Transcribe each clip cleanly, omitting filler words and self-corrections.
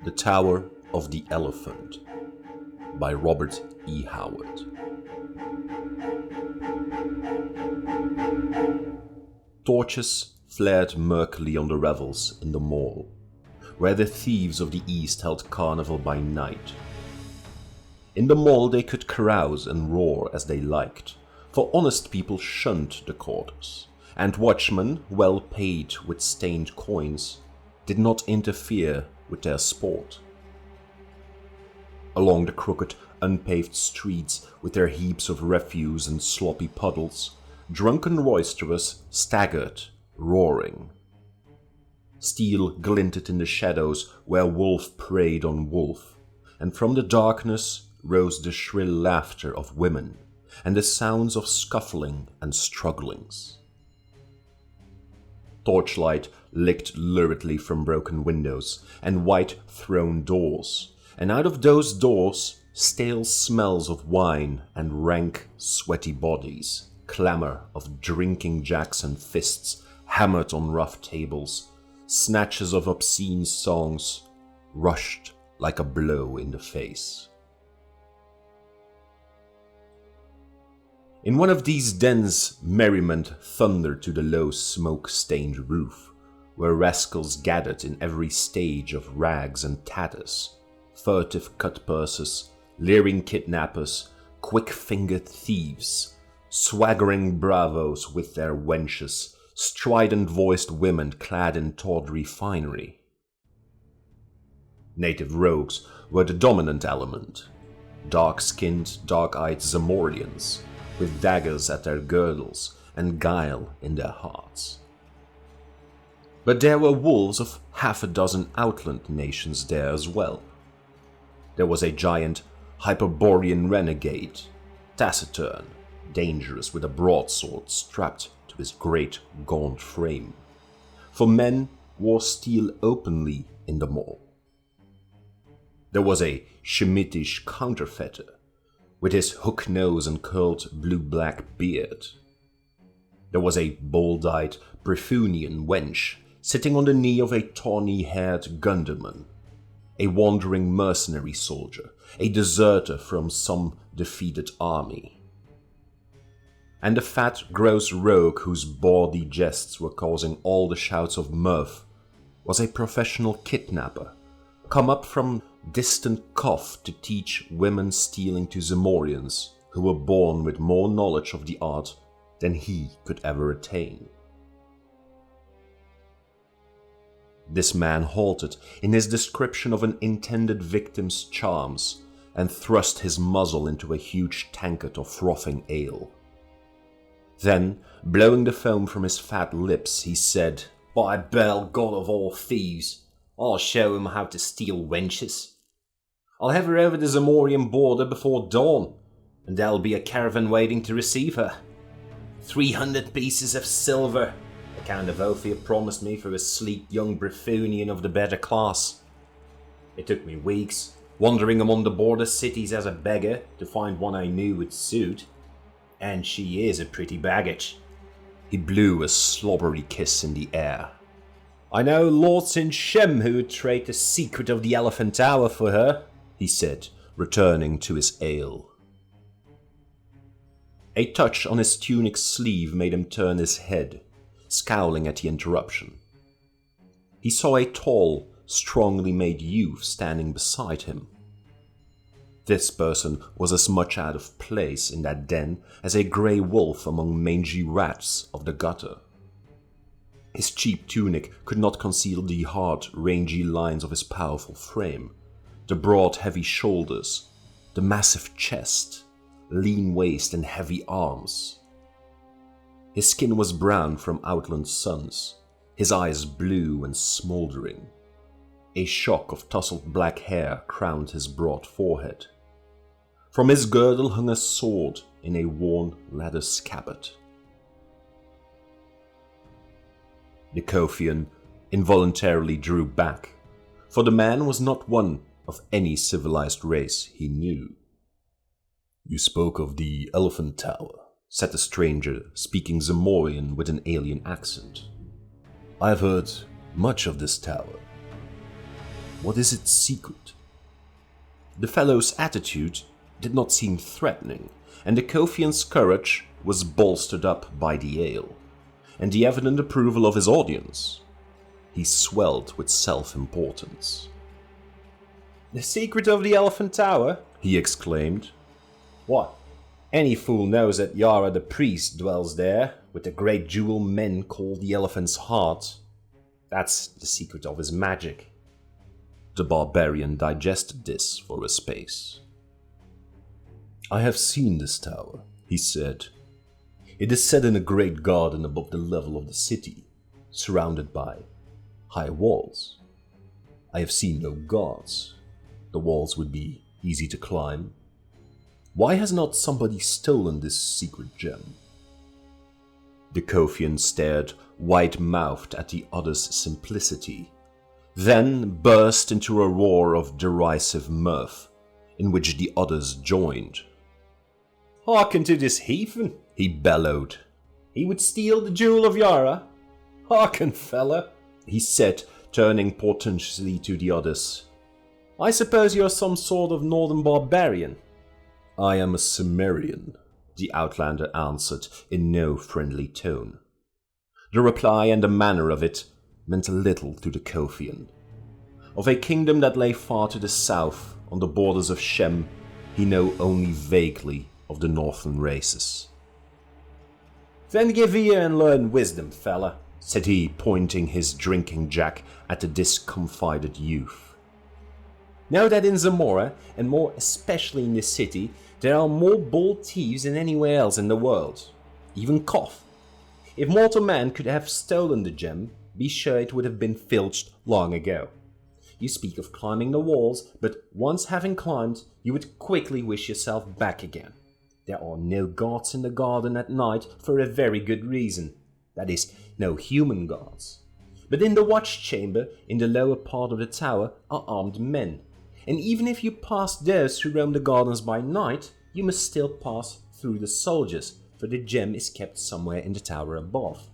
The Tower of the Elephant by Robert E. Howard. Torches flared murkily on the revels in the mall, where the thieves of the East held carnival by night. In the mall they could carouse and roar as they liked, for honest people shunned the quarters, and watchmen, well paid with stained coins, did not interfere with their sport. Along the crooked, unpaved streets with their heaps of refuse and sloppy puddles, drunken roisterers staggered, roaring. Steel glinted in the shadows where wolf preyed on wolf, and from the darkness rose the shrill laughter of women and the sounds of scuffling and strugglings. Torchlight licked luridly from broken windows and white-thrown doors, and out of those doors stale smells of wine and rank, sweaty bodies, clamor of drinking jacks and fists hammered on rough tables, snatches of obscene songs rushed like a blow in the face. In one of these dens, merriment thundered to the low smoke-stained roof, where rascals gathered in every stage of rags and tatters, furtive cut-purses, leering kidnappers, quick-fingered thieves, swaggering bravos with their wenches, strident-voiced women clad in tawdry finery. Native rogues were the dominant element, dark-skinned, dark-eyed Zamorians, with daggers at their girdles and guile in their hearts. But there were wolves of half a dozen outland nations there as well. There was a giant Hyborean renegade, taciturn, dangerous with a broadsword strapped to his great gaunt frame, for men wore steel openly in the mall. There was a Shemitish counterfeiter, with his hook nose and curled blue-black beard. There was a bold-eyed Brephunian wench sitting on the knee of a tawny-haired gunderman, a wandering mercenary soldier, a deserter from some defeated army. And the fat, gross rogue whose bawdy jests were causing all the shouts of mirth was a professional kidnapper, come up from distant Koth to teach women stealing to Zamorians who were born with more knowledge of the art than he could ever attain. This man halted in his description of an intended victim's charms and thrust his muzzle into a huge tankard of frothing ale. Then, blowing the foam from his fat lips, he said, "By Baal, god of all thieves, I'll show him how to steal wenches. I'll have her over the Zamorian border before dawn, and there'll be a caravan waiting to receive her. 300 pieces of silver, the kind of Ophir promised me for a sleek young Brephunian of the better class. It took me weeks, wandering among the border cities as a beggar, to find one I knew would suit. And she is a pretty baggage." He blew a slobbery kiss in the air. "I know lords in Shem who would trade the secret of the Elephant Tower for her," he said, returning to his ale. A touch on his tunic sleeve made him turn his head, scowling at the interruption. He saw a tall, strongly made youth standing beside him. This person was as much out of place in that den as a grey wolf among mangy rats of the gutter. His cheap tunic could not conceal the hard, rangy lines of his powerful frame, the broad, heavy shoulders, the massive chest, lean waist and heavy arms. His skin was brown from outland suns, his eyes blue and smouldering. A shock of tousled black hair crowned his broad forehead. From his girdle hung a sword in a worn leather scabbard. The Kothian involuntarily drew back, for the man was not one of any civilized race he knew. "You spoke of the Elephant Tower," said the stranger, speaking Zamorian with an alien accent. "I have heard much of this tower." What is its secret? The fellow's attitude did not seem threatening, and the Kofian's courage was bolstered up by the ale, and the evident approval of his audience. He swelled with self-importance. "The secret of the Elephant Tower?" he exclaimed. "What? Any fool knows that Yara the priest dwells there, with the great jewel men call the Elephant's Heart. That's the secret of his magic." The barbarian digested this for a space. "I have seen this tower," he said. "It is set in a great garden above the level of the city, surrounded by high walls. I have seen no guards. The walls would be easy to climb. Why has not somebody stolen this secret gem?" The Kofian stared wide-mouthed at the other's simplicity, then burst into a roar of derisive mirth, in which the others joined. "Hearken to this heathen," he bellowed. "He would steal the jewel of Yara? Hearken, fella," he said, turning portentously to the others. "I suppose you're some sort of northern barbarian." "I am a Cimmerian," the outlander answered in no friendly tone. The reply and the manner of it meant little to the Kofian. Of a kingdom that lay far to the south, on the borders of Shem, he knew only vaguely of the northern races. "Then give ear and learn wisdom, fella," said he, pointing his drinking jack at the discomfited youth. "Know that in Zamora, and more especially in this city, there are more bold thieves than anywhere else in the world. Even Koth. If mortal man could have stolen the gem, be sure it would have been filched long ago. You speak of climbing the walls, but once having climbed, you would quickly wish yourself back again. There are no guards in the garden at night for a very good reason. That is, no human guards. But in the watch chamber, in the lower part of the tower, are armed men. And even if you pass those who roam the gardens by night, you must still pass through the soldiers, for the gem is kept somewhere in the tower above."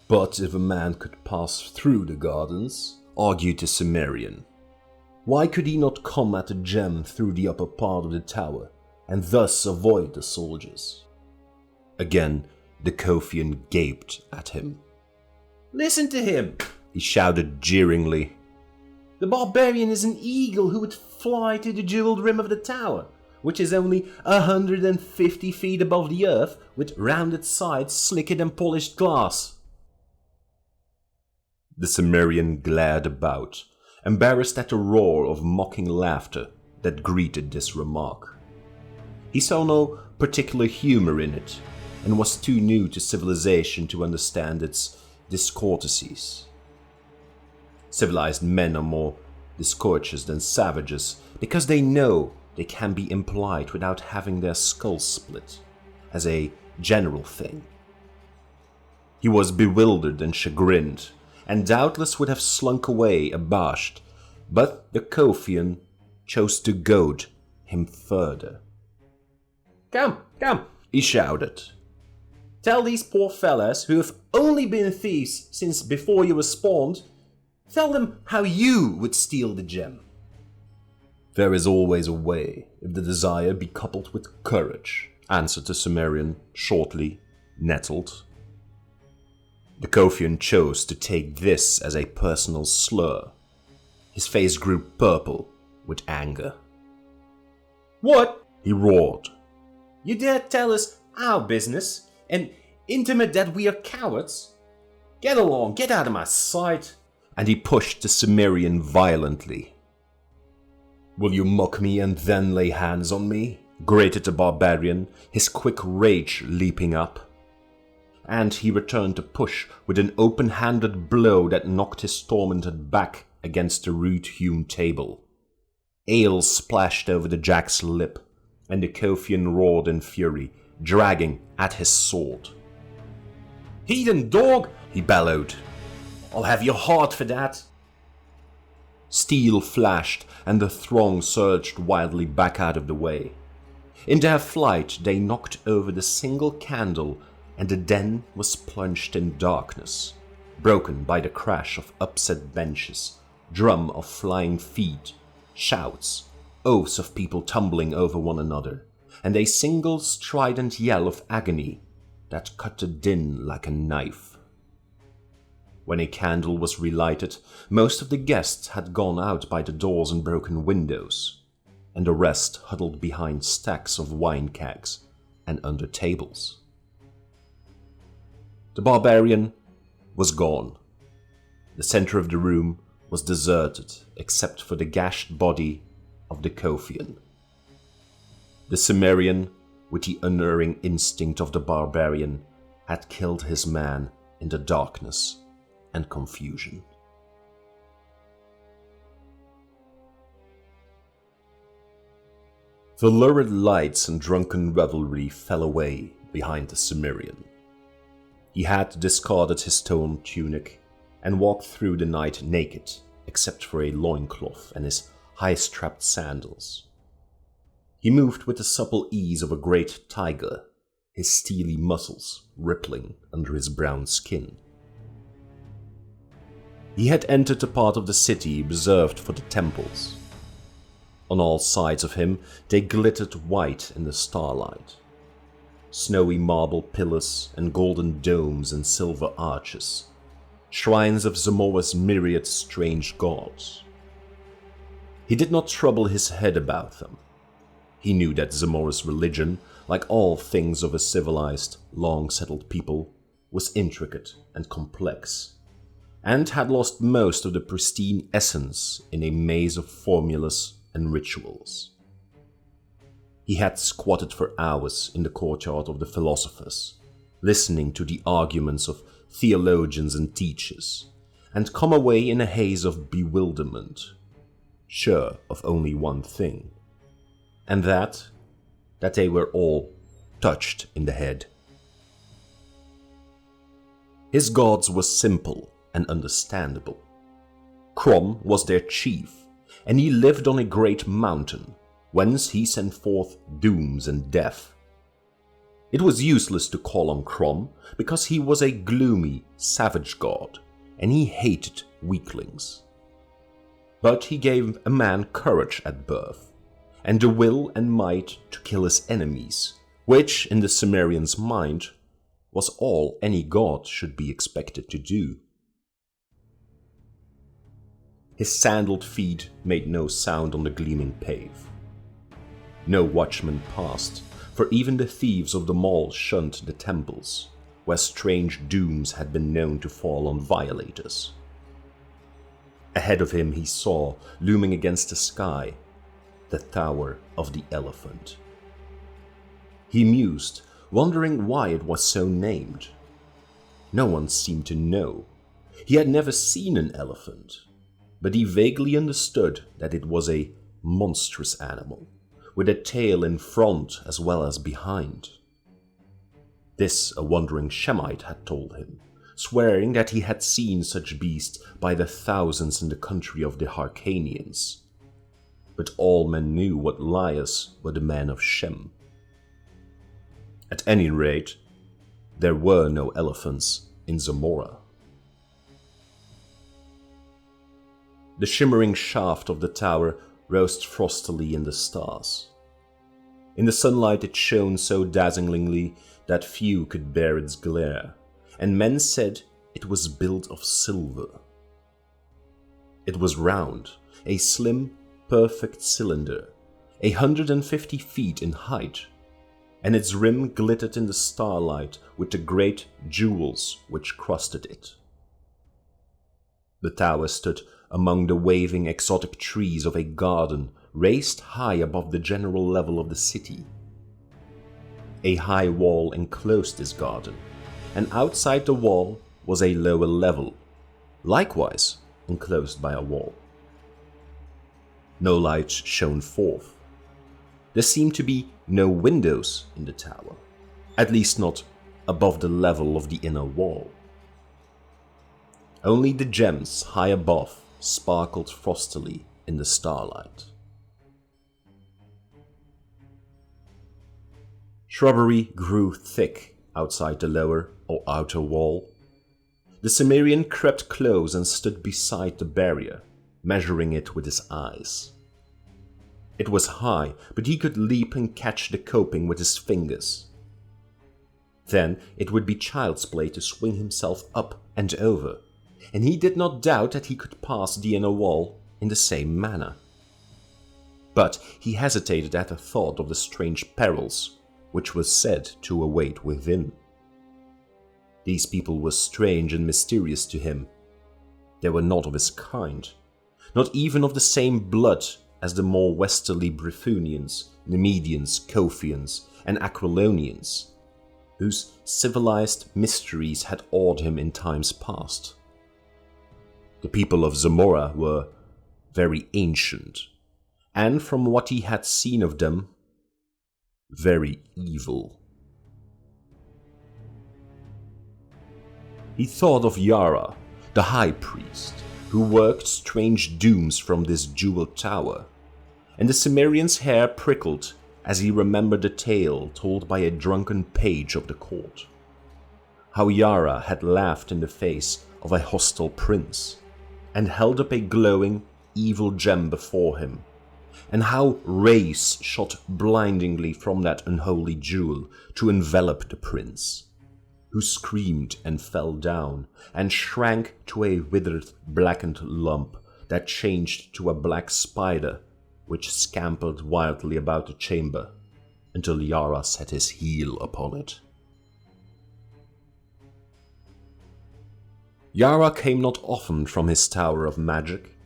"But if a man could pass through the gardens," argued the Cimmerian, "why could he not come at the gem through the upper part of the tower, and thus avoid the soldiers?" Again, the Kofian gaped at him. "Listen to him!" he shouted jeeringly. "The barbarian is an eagle who would fly to the jeweled rim of the tower, which is only 150 feet above the earth, with rounded sides slicker than polished glass." The Cimmerian glared about, embarrassed at the roar of mocking laughter that greeted this remark. He saw no particular humor in it, and was too new to civilization to understand its discourtesies. Civilized men are more discourteous than savages, because they know they can be impolite without having their skulls split, as a general thing. He was bewildered and chagrined, and doubtless would have slunk away abashed, but the Kofian chose to goad him further. "Come, come," he shouted. "Tell these poor fellas, who have only been thieves since before you were spawned, tell them how you would steal the gem." "There is always a way, if the desire be coupled with courage," answered the Cimmerian, shortly, nettled. The Kofian chose to take this as a personal slur. His face grew purple with anger. "What?" he roared. "You dare tell us our business, and intimate that we are cowards? Get along, get out of my sight!" And he pushed the Cimmerian violently. "Will you mock me and then lay hands on me?" grated the barbarian, his quick rage leaping up. And he returned to push with an open-handed blow that knocked his tormented back against the rude-hewn table. Ale splashed over the jack's lip, and the Kofian roared in fury, dragging at his sword. "Heathen dog!" he bellowed. "I'll have your heart for that!" Steel flashed, and the throng surged wildly back out of the way. In their flight, they knocked over the single candle, and the den was plunged in darkness, broken by the crash of upset benches, drum of flying feet, shouts, oaths of people tumbling over one another, and a single strident yell of agony that cut the din like a knife. When a candle was relighted, most of the guests had gone out by the doors and broken windows, and the rest huddled behind stacks of wine kegs and under tables. The barbarian was gone. The center of the room was deserted except for the gashed body of the Kothian. The Cimmerian, with the unerring instinct of the barbarian, had killed his man in the darkness and confusion. The lurid lights and drunken revelry fell away behind the Cimmerian. He had discarded his torn tunic and walked through the night naked, except for a loincloth and his high-strapped sandals. He moved with the supple ease of a great tiger, his steely muscles rippling under his brown skin. He had entered the part of the city reserved for the temples. On all sides of him they glittered white in the starlight. Snowy marble pillars and golden domes and silver arches, shrines of Zamora's myriad strange gods. He did not trouble his head about them. He knew that Zamora's religion, like all things of a civilized, long-settled people, was intricate and complex, and had lost most of the pristine essence in a maze of formulas and rituals. He had squatted for hours in the courtyard of the philosophers, listening to the arguments of theologians and teachers, and come away in a haze of bewilderment, sure of only one thing, and that they were all touched in the head. His gods were simple and understandable. Crom was their chief, and he lived on a great mountain, whence he sent forth dooms and death. It was useless to call on Crom, because he was a gloomy, savage god, and he hated weaklings. But he gave a man courage at birth, and the will and might to kill his enemies, which, in the Cimmerian's mind, was all any god should be expected to do. His sandaled feet made no sound on the gleaming pave. No watchman passed, for even the thieves of the mall shunned the temples, where strange dooms had been known to fall on violators. Ahead of him he saw, looming against the sky, the Tower of the Elephant. He mused, wondering why it was so named. No one seemed to know. He had never seen an elephant, but he vaguely understood that it was a monstrous animal, with a tail in front as well as behind. This a wandering Shemite had told him, swearing that he had seen such beasts by the thousands in the country of the Harcanians. But all men knew what liars were the men of Shem. At any rate, there were no elephants in Zamora. The shimmering shaft of the tower rose frostily in the stars. In the sunlight it shone so dazzlingly that few could bear its glare, and men said it was built of silver. It was round, a slim, perfect cylinder, 150 feet in height, and its rim glittered in the starlight with the great jewels which crusted it. The tower stood among the waving exotic trees of a garden raised high above the general level of the city. A high wall enclosed this garden, and outside the wall was a lower level, likewise enclosed by a wall. No light shone forth. There seemed to be no windows in the tower, at least not above the level of the inner wall. Only the gems high above sparkled frostily in the starlight. Shrubbery grew thick outside the lower or outer wall. The Cimmerian crept close and stood beside the barrier, measuring it with his eyes. It was high, but he could leap and catch the coping with his fingers. Then it would be child's play to swing himself up and over, and he did not doubt that he could pass the inner wall in the same manner. But he hesitated at the thought of the strange perils which was said to await within. These people were strange and mysterious to him. They were not of his kind, not even of the same blood as the more westerly Brythunians, Nemedians, Kothians, and Aquilonians, whose civilized mysteries had awed him in times past. The people of Zamora were very ancient, and from what he had seen of them, very evil. He thought of Yara, the high priest, who worked strange dooms from this jeweled tower, and the Cimmerian's hair prickled as he remembered the tale told by a drunken page of the court. How Yara had laughed in the face of a hostile prince, and held up a glowing, evil gem before him, and how rays shot blindingly from that unholy jewel to envelop the prince, who screamed and fell down, and shrank to a withered, blackened lump that changed to a black spider which scampered wildly about the chamber until Yara set his heel upon it. Yara came not often from his tower of magic,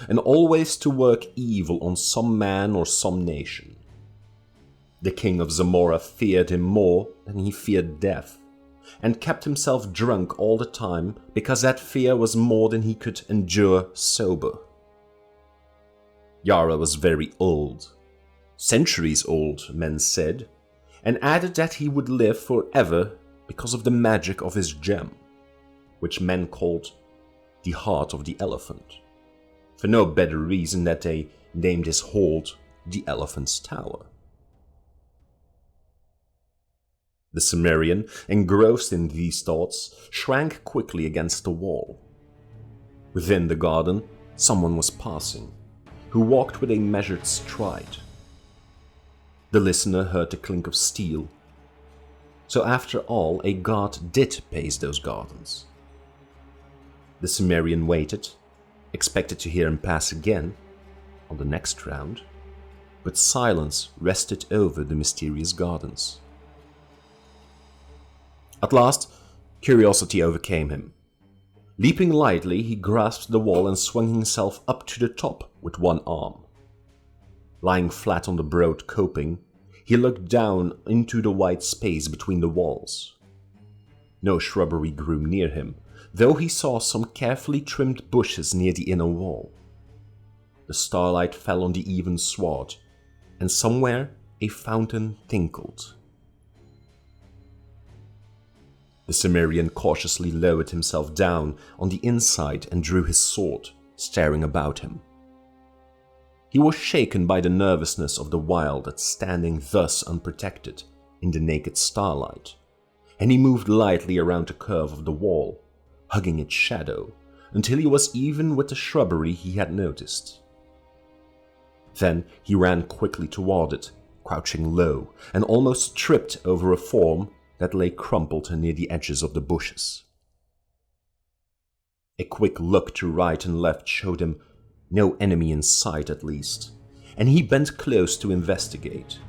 and always to work evil on some man or some nation. The king of Zamora feared him more than he feared death, and kept himself drunk all the time because that fear was more than he could endure sober. Yara was very old, centuries old, men said, and added that he would live forever because of the magic of his gem, which men called the heart of the elephant, for no better reason that they named his hold the Elephant's Tower. The Cimmerian, engrossed in these thoughts, shrank quickly against the wall. Within the garden, someone was passing, who walked with a measured stride. The listener heard the clink of steel. So after all, a god did pace those gardens. The Cimmerian waited, expected to hear him pass again, on the next round, but silence rested over the mysterious gardens. At last, curiosity overcame him. Leaping lightly, he grasped the wall and swung himself up to the top with one arm. Lying flat on the broad coping, he looked down into the wide space between the walls. No shrubbery grew near him, though he saw some carefully trimmed bushes near the inner wall. The starlight fell on the even sward, and somewhere a fountain tinkled. The Cimmerian cautiously lowered himself down on the inside and drew his sword, staring about him. He was shaken by the nervousness of the wild at standing thus unprotected in the naked starlight, and he moved lightly around the curve of the wall, hugging its shadow, until he was even with the shrubbery he had noticed. Then he ran quickly toward it, crouching low, and almost tripped over a form that lay crumpled near the edges of the bushes. A quick look to right and left showed him no enemy in sight at least, and he bent close to investigate.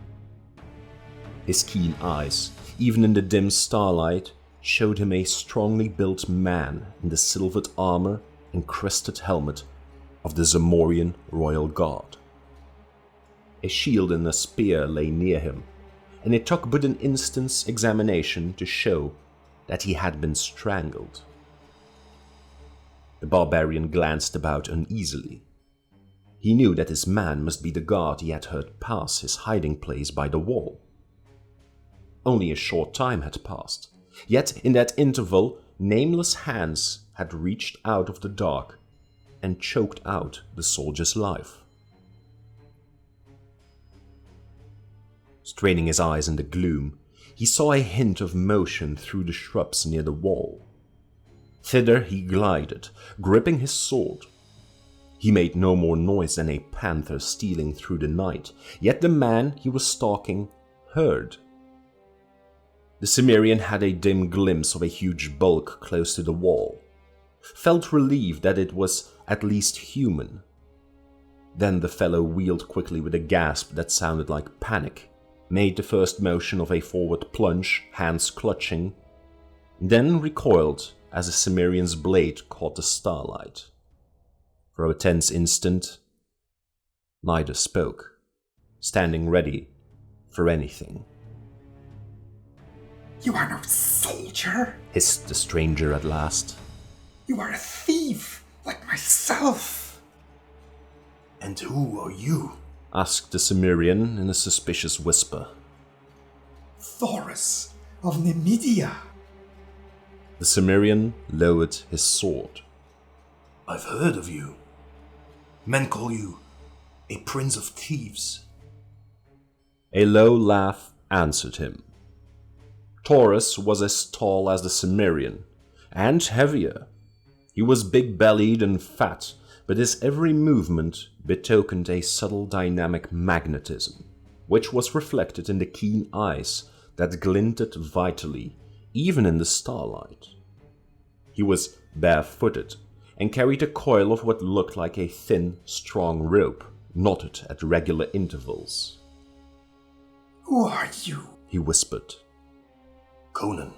His keen eyes, even in the dim starlight, showed him a strongly built man in the silvered armor and crested helmet of the Zamorian royal guard. A shield and a spear lay near him, and it took but an instant's examination to show that he had been strangled. The barbarian glanced about uneasily. He knew that this man must be the guard he had heard pass his hiding place by the wall. Only a short time had passed, yet in that interval nameless hands had reached out of the dark and choked out the soldier's life. Straining his eyes in the gloom, he saw a hint of motion through the shrubs near the wall. Thither he glided, gripping his sword. He made no more noise than a panther stealing through the night, yet the man he was stalking heard. The Cimmerian had a dim glimpse of a huge bulk close to the wall, felt relieved that it was at least human. Then the fellow wheeled quickly with a gasp that sounded like panic, made the first motion of a forward plunge, hands clutching, then recoiled as the Cimmerian's blade caught the starlight. For a tense instant, neither spoke, standing ready for anything. "You are no soldier," hissed the stranger at last. "You are a thief, like myself." "And who are you?" asked the Cimmerian in a suspicious whisper. "Thoris of Nemedia." The Cimmerian lowered his sword. "I've heard of you. Men call you a prince of thieves." A low laugh answered him. Taurus was as tall as the Cimmerian, and heavier. He was big-bellied and fat, but his every movement betokened a subtle dynamic magnetism, which was reflected in the keen eyes that glinted vitally, even in the starlight. He was barefooted, and carried a coil of what looked like a thin, strong rope, knotted at regular intervals. "Who are you?" he whispered. "Conan,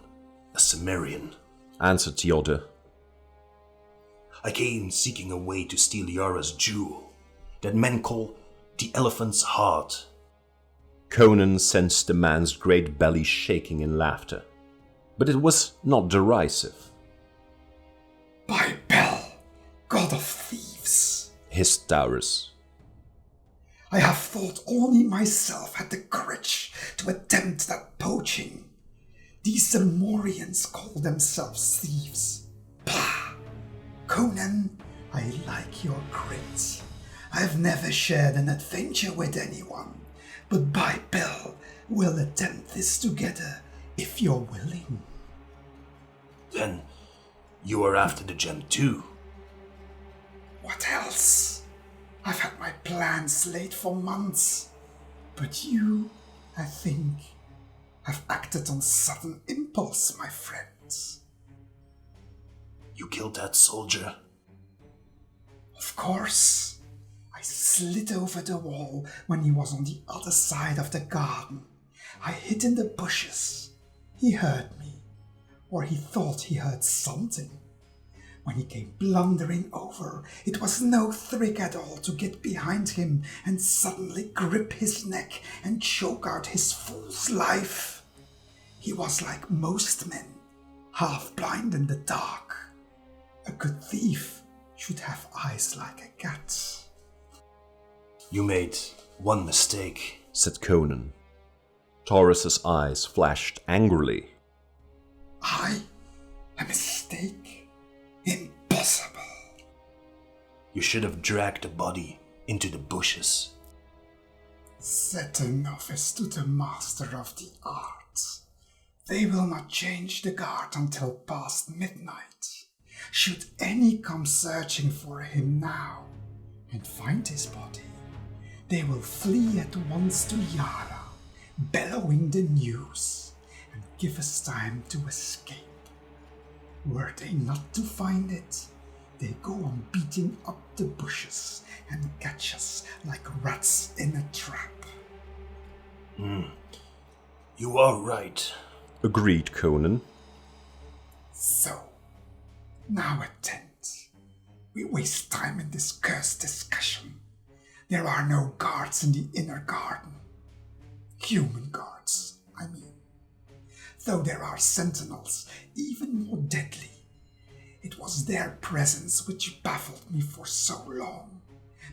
a Cimmerian," answered the other. "I came seeking a way to steal Yara's jewel, that men call the elephant's heart." Conan sensed the man's great belly shaking in laughter, but it was not derisive. "By Bel, god of thieves," hissed Taurus. "I have thought only myself had the courage to attempt that poaching. These Zamorians call themselves thieves. Pah! Conan, I like your grit. I've never shared an adventure with anyone, but by Bel, we'll attempt this together if you're willing." "Then you are after the gem too?" "What else? I've had my plans laid for months, but you, I think, have acted on sudden impulse, my friends." "You killed that soldier?" "Of course. I slid over the wall when he was on the other side of the garden. I hid in the bushes. He heard me, or he thought he heard something. When he came blundering over, it was no trick at all to get behind him and suddenly grip his neck and choke out his fool's life. He was like most men, half blind in the dark. A good thief should have eyes like a cat's." "You made one mistake," said Conan. Taurus's eyes flashed angrily. "I? A mistake? Impossible." "You should have dragged the body into the bushes." "Set a novice to the master of the art. They will not change the guard until past midnight. Should any come searching for him now and find his body, they will flee at once to Yara, bellowing the news, and give us time to escape. Were they not to find it, they go on beating up the bushes and catch us like rats in a trap." "You are right," agreed Conan. "So, now attend. We waste time in this cursed discussion. There are no guards in the inner garden. Human guards, I mean. Though there are sentinels, even more deadly. It was their presence which baffled me for so long,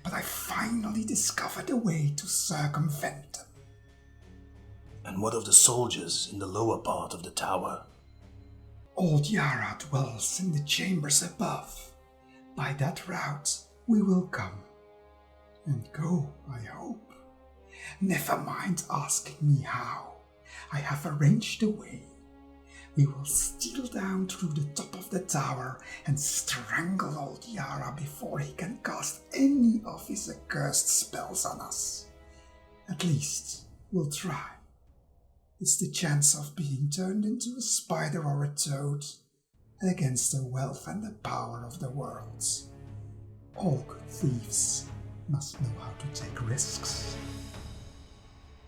but I finally discovered a way to circumvent them." "And what of the soldiers in the lower part of the tower?" "Old Yara dwells in the chambers above. By that route we will come. And go, I hope. Never mind asking me how. I have arranged a way. We will steal down through the top of the tower and strangle old Yara before he can cast any of his accursed spells on us. At least, we'll try. It's the chance of being turned into a spider or a toad, against the wealth and the power of the worlds. All good thieves must know how to take risks.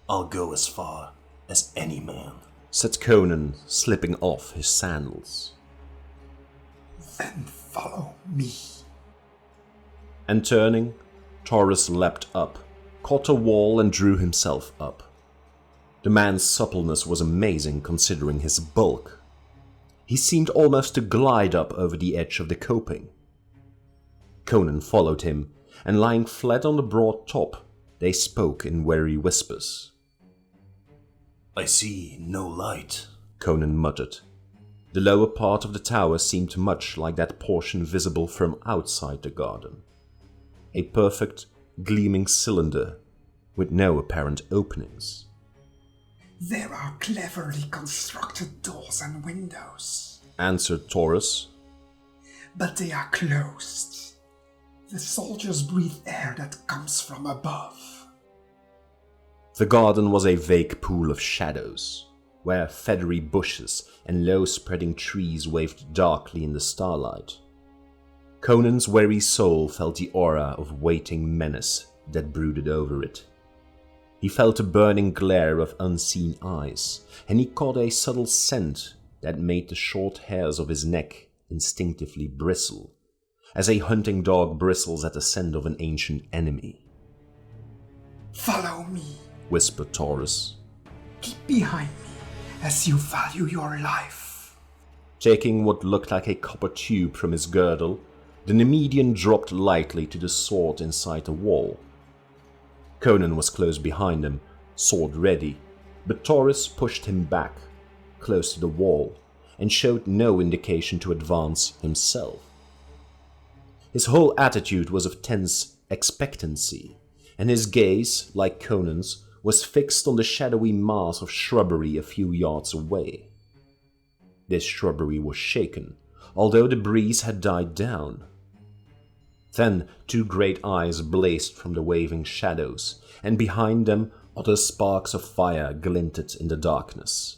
I'll go as far as any man, said Conan, slipping off his sandals. Then follow me. And turning, Taurus leapt up, caught a wall and drew himself up. The man's suppleness was amazing considering his bulk. He seemed almost to glide up over the edge of the coping. Conan followed him, and lying flat on the broad top, they spoke in weary whispers. I see no light, Conan muttered. The lower part of the tower seemed much like that portion visible from outside the garden. A perfect, gleaming cylinder with no apparent openings. There are cleverly constructed doors and windows, answered Taurus. But they are closed. The soldiers breathe air that comes from above. The garden was a vague pool of shadows, where feathery bushes and low-spreading trees waved darkly in the starlight. Conan's weary soul felt the aura of waiting menace that brooded over it. He felt a burning glare of unseen eyes, and he caught a subtle scent that made the short hairs of his neck instinctively bristle, as a hunting dog bristles at the scent of an ancient enemy. Follow me, whispered Taurus. Keep behind me, as you value your life. Taking what looked like a copper tube from his girdle, the Nemedian dropped lightly to the sword inside the wall. Conan was close behind him, sword ready, but Taurus pushed him back, close to the wall, and showed no indication to advance himself. His whole attitude was of tense expectancy, and his gaze, like Conan's, was fixed on the shadowy mass of shrubbery a few yards away. This shrubbery was shaken, although the breeze had died down. Then two great eyes blazed from the waving shadows, and behind them other sparks of fire glinted in the darkness.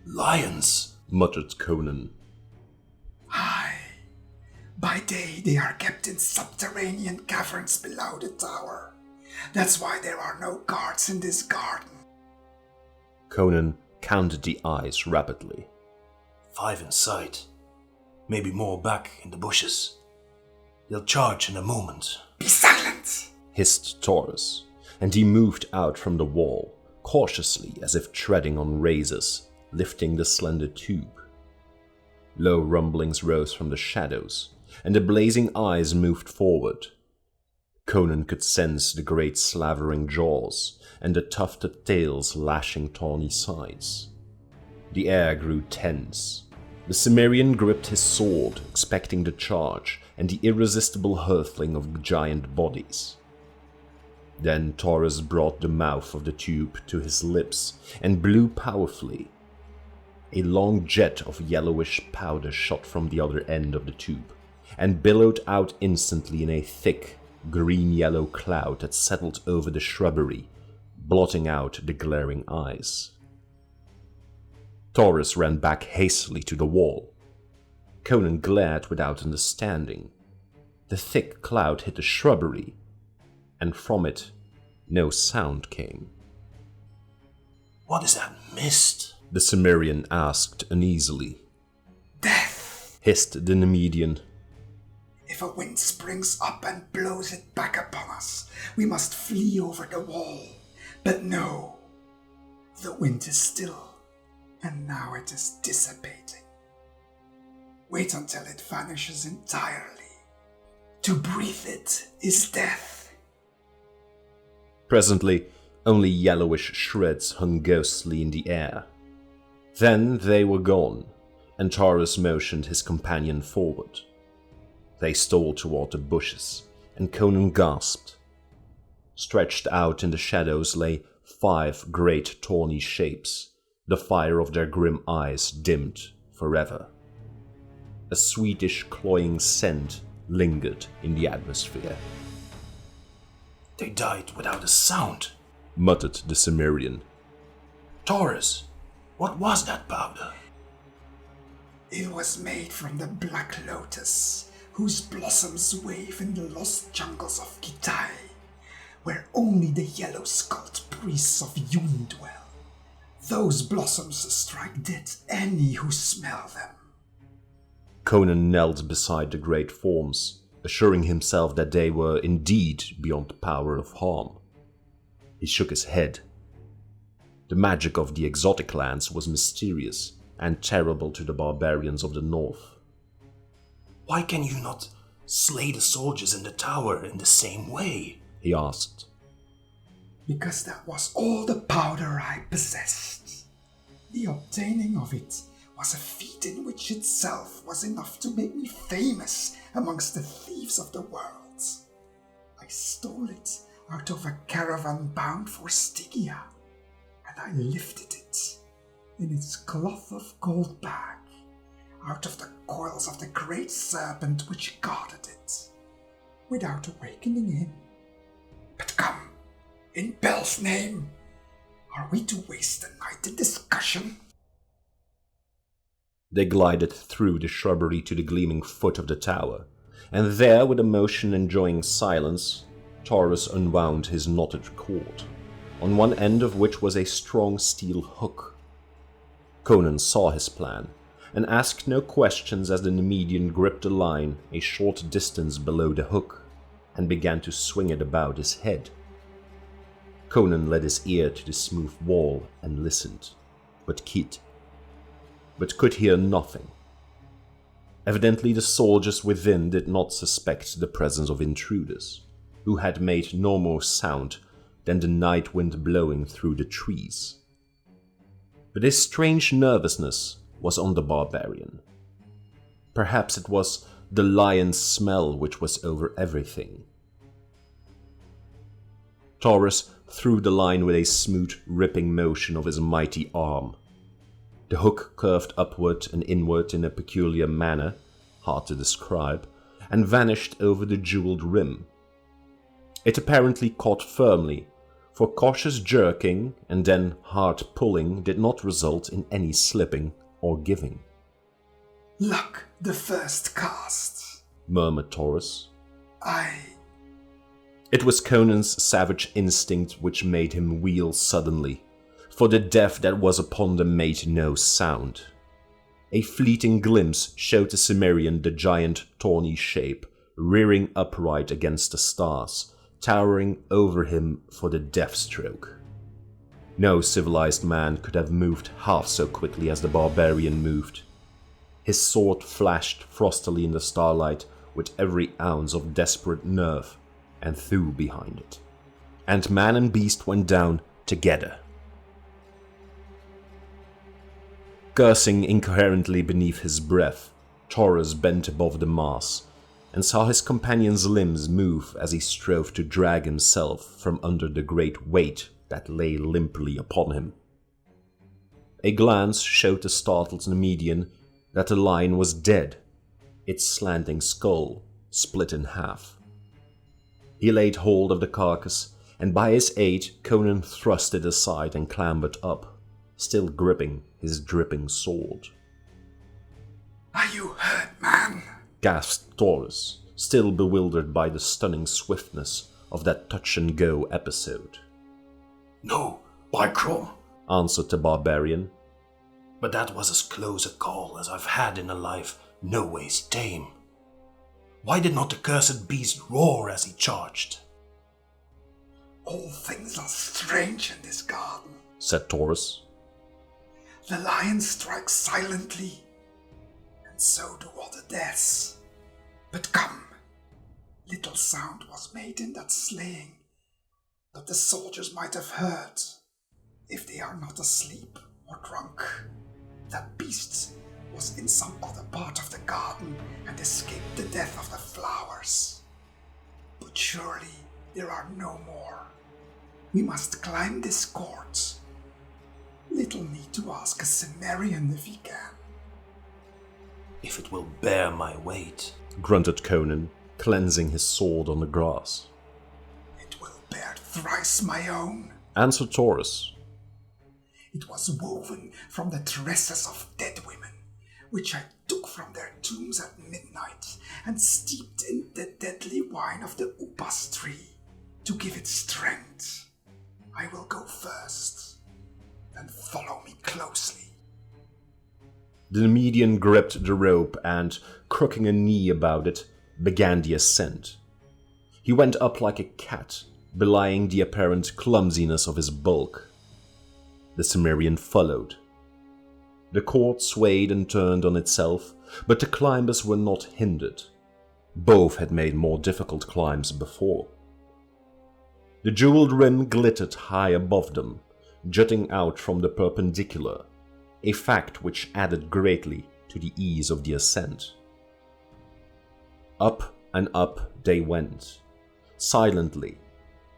Lions, muttered Conan. Aye. By day they are kept in subterranean caverns below the tower. That's why there are no guards in this garden. Conan counted the eyes rapidly. 5 in sight. Maybe more back in the bushes. They'll charge in a moment. Be silent, hissed Taurus, and he moved out from the wall, cautiously as if treading on razors, lifting the slender tube. Low rumblings rose from the shadows, and the blazing eyes moved forward. Conan could sense the great slavering jaws and the tufted tails lashing tawny sides. The air grew tense. The Cimmerian gripped his sword, expecting the charge and the irresistible hurtling of giant bodies. Then Taurus brought the mouth of the tube to his lips and blew powerfully. A long jet of yellowish powder shot from the other end of the tube and billowed out instantly in a thick, green-yellow cloud that settled over the shrubbery, blotting out the glaring eyes. Taurus ran back hastily to the wall. Conan glared without understanding. The thick cloud hit the shrubbery, and from it no sound came. What is that mist? The Cimmerian asked uneasily. Death, hissed the Nemedian. If a wind springs up and blows it back upon us, we must flee over the wall. But no, the wind is still, and now it is dissipating. Wait until it vanishes entirely. To breathe it is death. Presently, only yellowish shreds hung ghostly in the air. Then they were gone, and Taurus motioned his companion forward. They stole toward the bushes, and Conan gasped. Stretched out in the shadows lay 5 great tawny shapes, the fire of their grim eyes dimmed forever. A sweetish cloying scent lingered in the atmosphere. They died without a sound, muttered the Cimmerian. Taurus, what was that powder? It was made from the black lotus, whose blossoms wave in the lost jungles of Kitai, where only the yellow-skulled priests of Yun dwell. Those blossoms strike dead any who smell them. Conan knelt beside the great forms, assuring himself that they were indeed beyond the power of harm. He shook his head. The magic of the exotic lands was mysterious and terrible to the barbarians of the north. Why can you not slay the soldiers in the tower in the same way? He asked. Because that was all the powder I possessed. The obtaining of it was a feat in which itself was enough to make me famous amongst the thieves of the world. I stole it out of a caravan bound for Stygia, and I lifted it in its cloth of gold bag out of the coils of the great serpent which guarded it, without awakening him. But come, in Bel's name, are we to waste the night in discussion? They glided through the shrubbery to the gleaming foot of the tower, and there, with a motion enjoying silence, Taurus unwound his knotted cord, on one end of which was a strong steel hook. Conan saw his plan, and asked no questions as the Nemedian gripped the line a short distance below the hook, and began to swing it about his head. Conan led his ear to the smooth wall and listened, but could hear nothing. Evidently the soldiers within did not suspect the presence of intruders, who had made no more sound than the night wind blowing through the trees. But a strange nervousness was on the barbarian. Perhaps it was the lion's smell which was over everything. Taurus threw the line with a smooth, ripping motion of his mighty arm. The hook curved upward and inward in a peculiar manner, hard to describe, and vanished over the jeweled rim. It apparently caught firmly, for cautious jerking and then hard pulling did not result in any slipping or giving. Luck the first cast, murmured Taurus. It was Conan's savage instinct which made him wheel suddenly, for the death that was upon them made no sound. A fleeting glimpse showed the Cimmerian the giant tawny shape, rearing upright against the stars, towering over him for the death stroke. No civilized man could have moved half so quickly as the barbarian moved. His sword flashed frostily in the starlight with every ounce of desperate nerve, and threw behind it. And man and beast went down together. Cursing incoherently beneath his breath, Taurus bent above the mass, and saw his companion's limbs move as he strove to drag himself from under the great weight that lay limply upon him. A glance showed the startled Nemedian that the lion was dead, its slanting skull split in half. He laid hold of the carcass, and by his aid Conan thrust it aside and clambered up, still gripping his dripping sword. "Are you hurt, man?" gasped Taurus, still bewildered by the stunning swiftness of that touch-and-go episode. "No, by Crom," answered the barbarian. "But that was as close a call as I've had in a life no ways tame. Why did not the cursed beast roar as he charged?" "All things are strange in this garden," said Taurus. "The lion strikes silently, and so do all the deaths. But come, little sound was made in that slaying, but the soldiers might have heard, if they are not asleep or drunk. That beast was in some other part of the garden and escaped the death of the flowers. But surely there are no more. We must climb this court. Little need to ask a Cimmerian if he can." "If it will bear my weight," grunted Conan, cleansing his sword on the grass. "It will thrice my own, answered Taurus. It was woven from the tresses of dead women, which I took from their tombs at midnight and steeped in the deadly wine of the upas tree to give it strength. I will go first, then follow me closely. The Nemedian gripped the rope and, crooking a knee about it, began the ascent. He went up like a cat, belying the apparent clumsiness of his bulk. The Cimmerian followed. The cord swayed and turned on itself, but the climbers were not hindered. Both had made more difficult climbs before. The jeweled rim glittered high above them, jutting out from the perpendicular, a fact which added greatly to the ease of the ascent. Up and up they went, silently,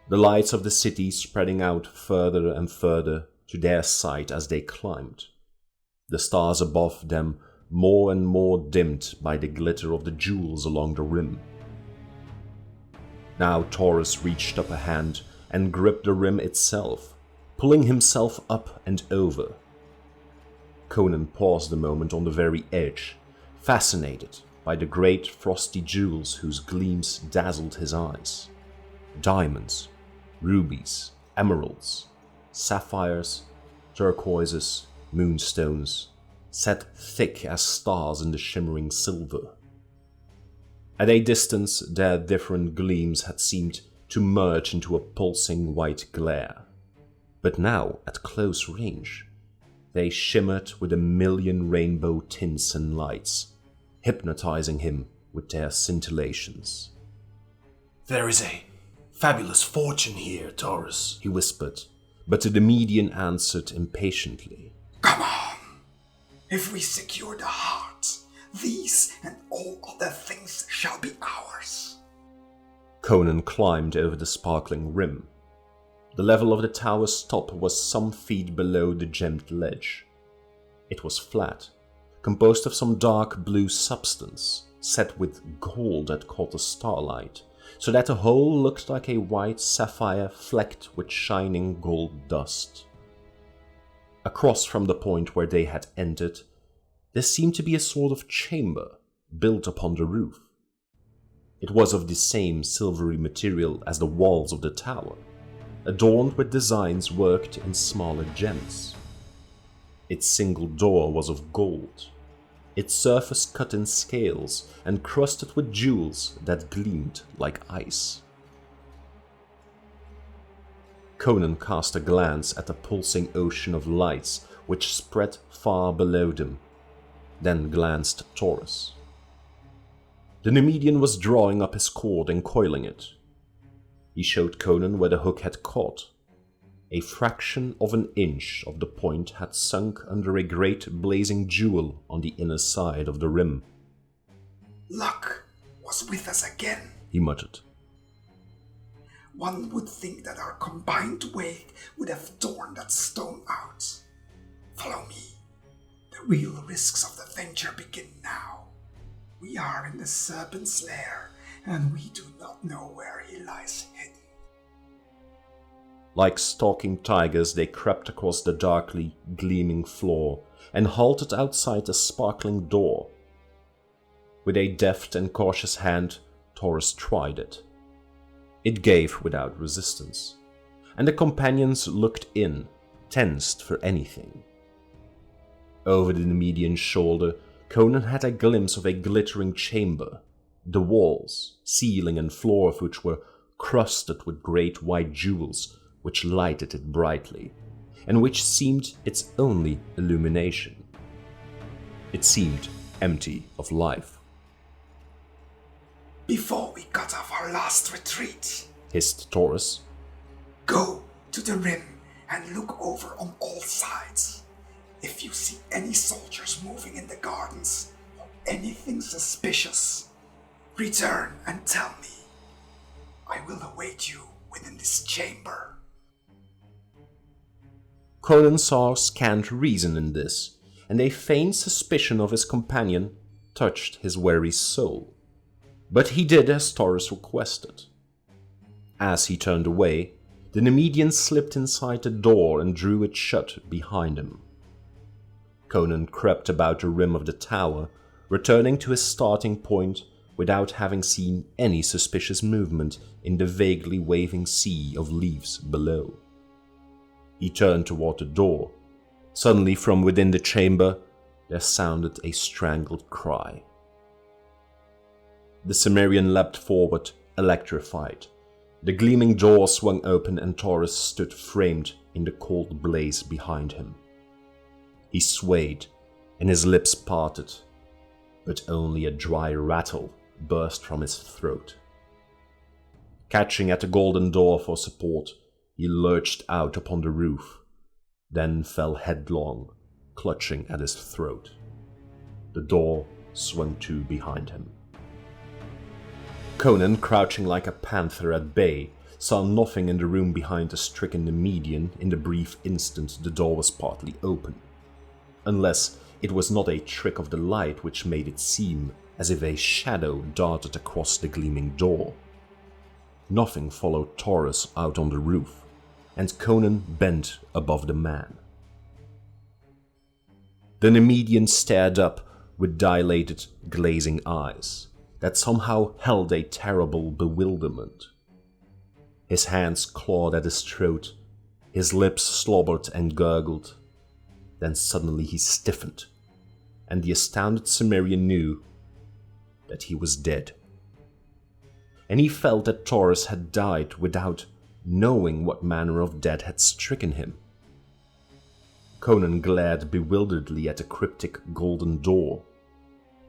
the lights of the city spreading out further and further to their sight as they climbed, the stars above them more and more dimmed by the glitter of the jewels along the rim. Now Taurus reached up a hand and gripped the rim itself, pulling himself up and over. Conan paused a moment on the very edge, fascinated by the great frosty jewels whose gleams dazzled his eyes. Diamonds, rubies, emeralds, sapphires, turquoises, moonstones, set thick as stars in the shimmering silver. At a distance, their different gleams had seemed to merge into a pulsing white glare, but now, at close range, they shimmered with a million rainbow tints and lights, hypnotizing him with their scintillations. "There is a fabulous fortune here, Taurus," he whispered, but the Nemedian answered impatiently. Come on! If we secure the heart, these and all other things shall be ours. Conan climbed over the sparkling rim. The level of the tower's top was some feet below the gemmed ledge. It was flat, composed of some dark blue substance, set with gold that caught the starlight, so that the whole looked like a white sapphire flecked with shining gold dust. Across from the point where they had entered, there seemed to be a sort of chamber built upon the roof. It was of the same silvery material as the walls of the tower, adorned with designs worked in smaller gems. Its single door was of gold, its surface cut in scales and crusted with jewels that gleamed like ice. Conan cast a glance at the pulsing ocean of lights which spread far below them, then glanced at Taurus. The Nemedian was drawing up his cord and coiling it. He showed Conan where the hook had caught. A fraction of an inch of the point had sunk under a great blazing jewel on the inner side of the rim. Luck was with us again, he muttered. One would think that our combined weight would have torn that stone out. Follow me. The real risks of the venture begin now. We are in the serpent's lair, and we do not know where he lies hidden. Like stalking tigers, they crept across the darkly gleaming floor and halted outside the sparkling door. With a deft and cautious hand, Taurus tried it. It gave without resistance, and the companions looked in, tensed for anything. Over the Nemedian's shoulder, Conan had a glimpse of a glittering chamber, the walls, ceiling and floor of which were crusted with great white jewels which lighted it brightly, and which seemed its only illumination. It seemed empty of life. Before we cut off our last retreat, hissed Taurus, go to the rim and look over on all sides. If you see any soldiers moving in the gardens or anything suspicious, return and tell me. I will await you within this chamber. Conan saw scant reason in this, and a faint suspicion of his companion touched his weary soul. But he did as Taurus requested. As he turned away, the The Nemedian slipped inside the door and drew it shut behind him. Conan crept about the rim of the tower, returning to his starting point without having seen any suspicious movement in the vaguely waving sea of leaves below. He turned toward the door. Suddenly, from within the chamber, there sounded a strangled cry. The Cimmerian leapt forward, electrified. The gleaming door swung open and Taurus stood framed in the cold blaze behind him. He swayed, and his lips parted, but only a dry rattle burst from his throat. Catching at the golden door for support, he lurched out upon the roof, then fell headlong, clutching at his throat. The door swung to behind him. Conan, crouching like a panther at bay, saw nothing in the room behind the stricken Nemedian in the brief instant the door was partly open, unless it was not a trick of the light which made it seem as if a shadow darted across the gleaming door. Nothing followed Taurus out on the roof, and Conan bent above the man. The Nemedian stared up with dilated, glazing eyes that somehow held a terrible bewilderment. His hands clawed at his throat, his lips slobbered and gurgled. Then suddenly he stiffened, and the astounded Cimmerian knew that he was dead. And he felt that Taurus had died without knowing what manner of death had stricken him. Conan glared bewilderedly at the cryptic golden door.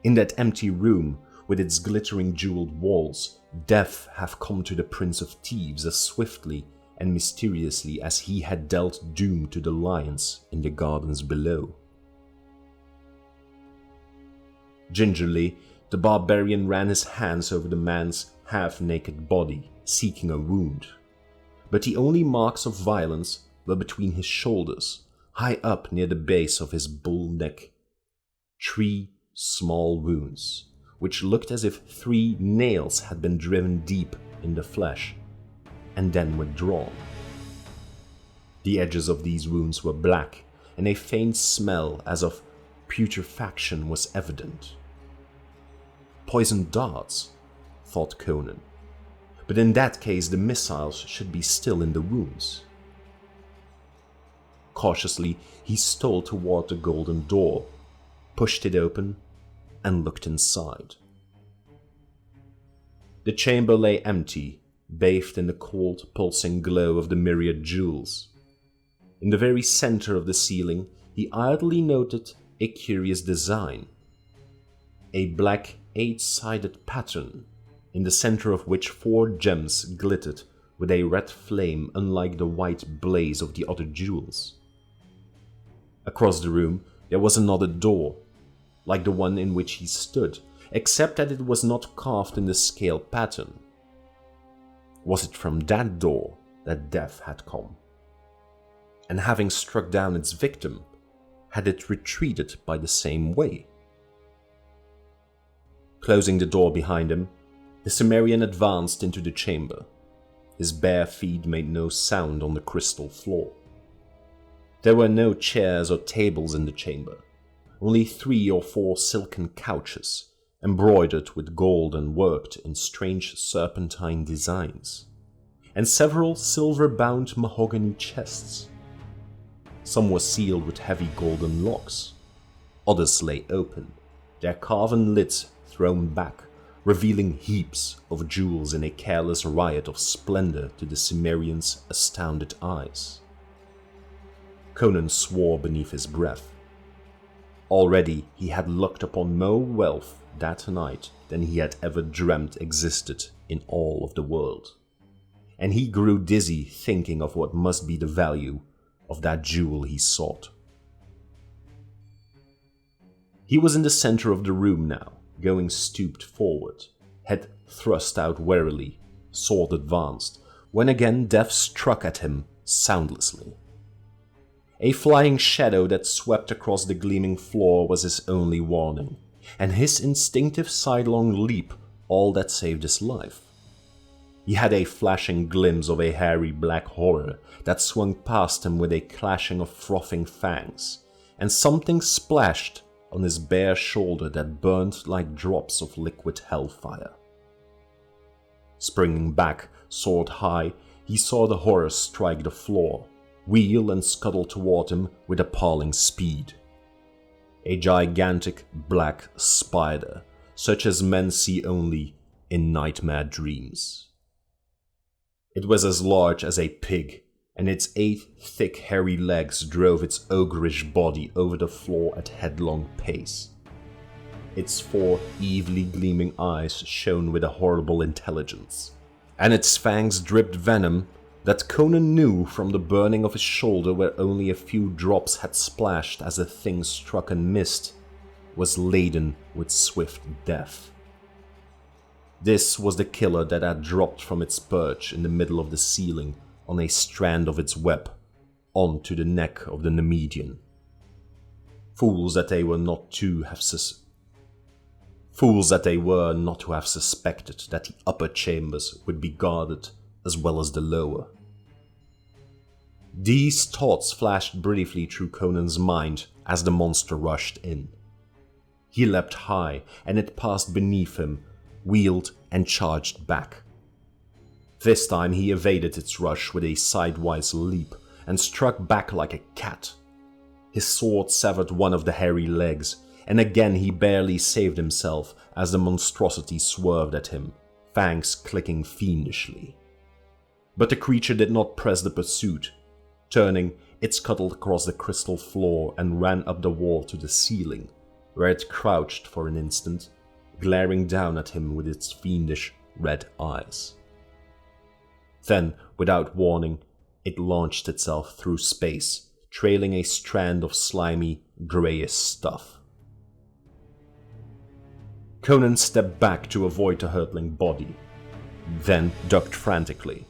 In that empty room, with its glittering jeweled walls, death had come to the Prince of Thieves as swiftly and mysteriously as he had dealt doom to the lions in the gardens below. Gingerly, the barbarian ran his hands over the man's half-naked body, seeking a wound. But the only marks of violence were between his shoulders, high up near the base of his bull neck. 3 small wounds, which looked as if 3 nails had been driven deep in the flesh, and then withdrawn. The edges of these wounds were black, and a faint smell as of putrefaction was evident. Poisoned darts, thought Conan, but in that case the missiles should be still in the wounds. Cautiously, he stole toward the golden door, pushed it open, and looked inside. The chamber lay empty, bathed in the cold, pulsing glow of the myriad jewels. In the very center of the ceiling, he idly noted a curious design. A black 8-sided pattern, in the center of which 4 gems glittered with a red flame unlike the white blaze of the other jewels. Across the room, there was another door, like the one in which he stood, except that it was not carved in the scale pattern. Was it from that door that death had come? And having struck down its victim, had it retreated by the same way? Closing the door behind him, the Cimmerian advanced into the chamber. His bare feet made no sound on the crystal floor. There were no chairs or tables in the chamber, only 3 or 4 silken couches, embroidered with gold and worked in strange serpentine designs, and several silver-bound mahogany chests. Some were sealed with heavy golden locks. Others lay open, their carven lids thrown back, revealing heaps of jewels in a careless riot of splendor to the Cimmerian's astounded eyes. Conan swore beneath his breath. Already he had looked upon more wealth that night than he had ever dreamt existed in all of the world, and he grew dizzy thinking of what must be the value of that jewel he sought. He was in the center of the room now, going stooped forward, head thrust out warily, sword advanced, when again death struck at him soundlessly. A flying shadow that swept across the gleaming floor was his only warning, and his instinctive sidelong leap all that saved his life. He had a flashing glimpse of a hairy black horror that swung past him with a clashing of frothing fangs, and something splashed on his bare shoulder that burned like drops of liquid hellfire. Springing back, sword high, he saw the horror strike the floor, wheel and scuttle toward him with appalling speed. A gigantic black spider, such as men see only in nightmare dreams. It was as large as a pig, and its 8 thick hairy legs drove its ogreish body over the floor at headlong pace. Its 4 evilly gleaming eyes shone with a horrible intelligence, and its fangs dripped venom that Conan knew from the burning of his shoulder, where only a few drops had splashed as the thing struck and missed, was laden with swift death. This was the killer that had dropped from its perch in the middle of the ceiling on a strand of its web, onto the neck of the Nemedian. Fools that they were not to have suspected that the upper chambers would be guarded as well as the lower. These thoughts flashed briefly through Conan's mind as the monster rushed in. He leapt high, and it passed beneath him, wheeled and charged back. This time he evaded its rush with a sidewise leap and struck back like a cat. His sword severed one of the hairy legs, and again he barely saved himself as the monstrosity swerved at him, fangs clicking fiendishly. But the creature did not press the pursuit. Turning, it scuttled across the crystal floor and ran up the wall to the ceiling, where it crouched for an instant, glaring down at him with its fiendish red eyes. Then, without warning, it launched itself through space, trailing a strand of slimy, greyish stuff. Conan stepped back to avoid the hurtling body, then ducked frantically,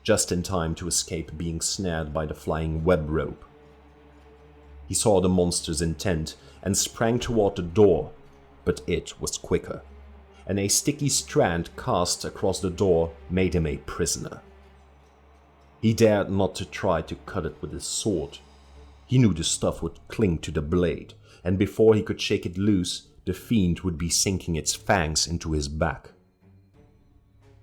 just in time to escape being snared by the flying web rope. He saw the monster's intent and sprang toward the door, but it was quicker, and a sticky strand cast across the door made him a prisoner. He dared not to try to cut it with his sword. He knew the stuff would cling to the blade, and before he could shake it loose, the fiend would be sinking its fangs into his back.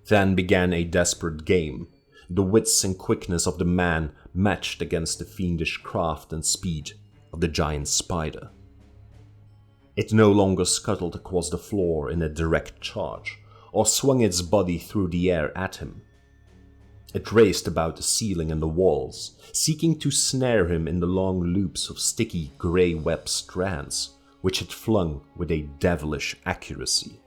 Then began a desperate game, the wits and quickness of the man matched against the fiendish craft and speed of the giant spider. It no longer scuttled across the floor in a direct charge, or swung its body through the air at him. It raced about the ceiling and the walls, seeking to snare him in the long loops of sticky grey web strands, which it flung with a devilish accuracy.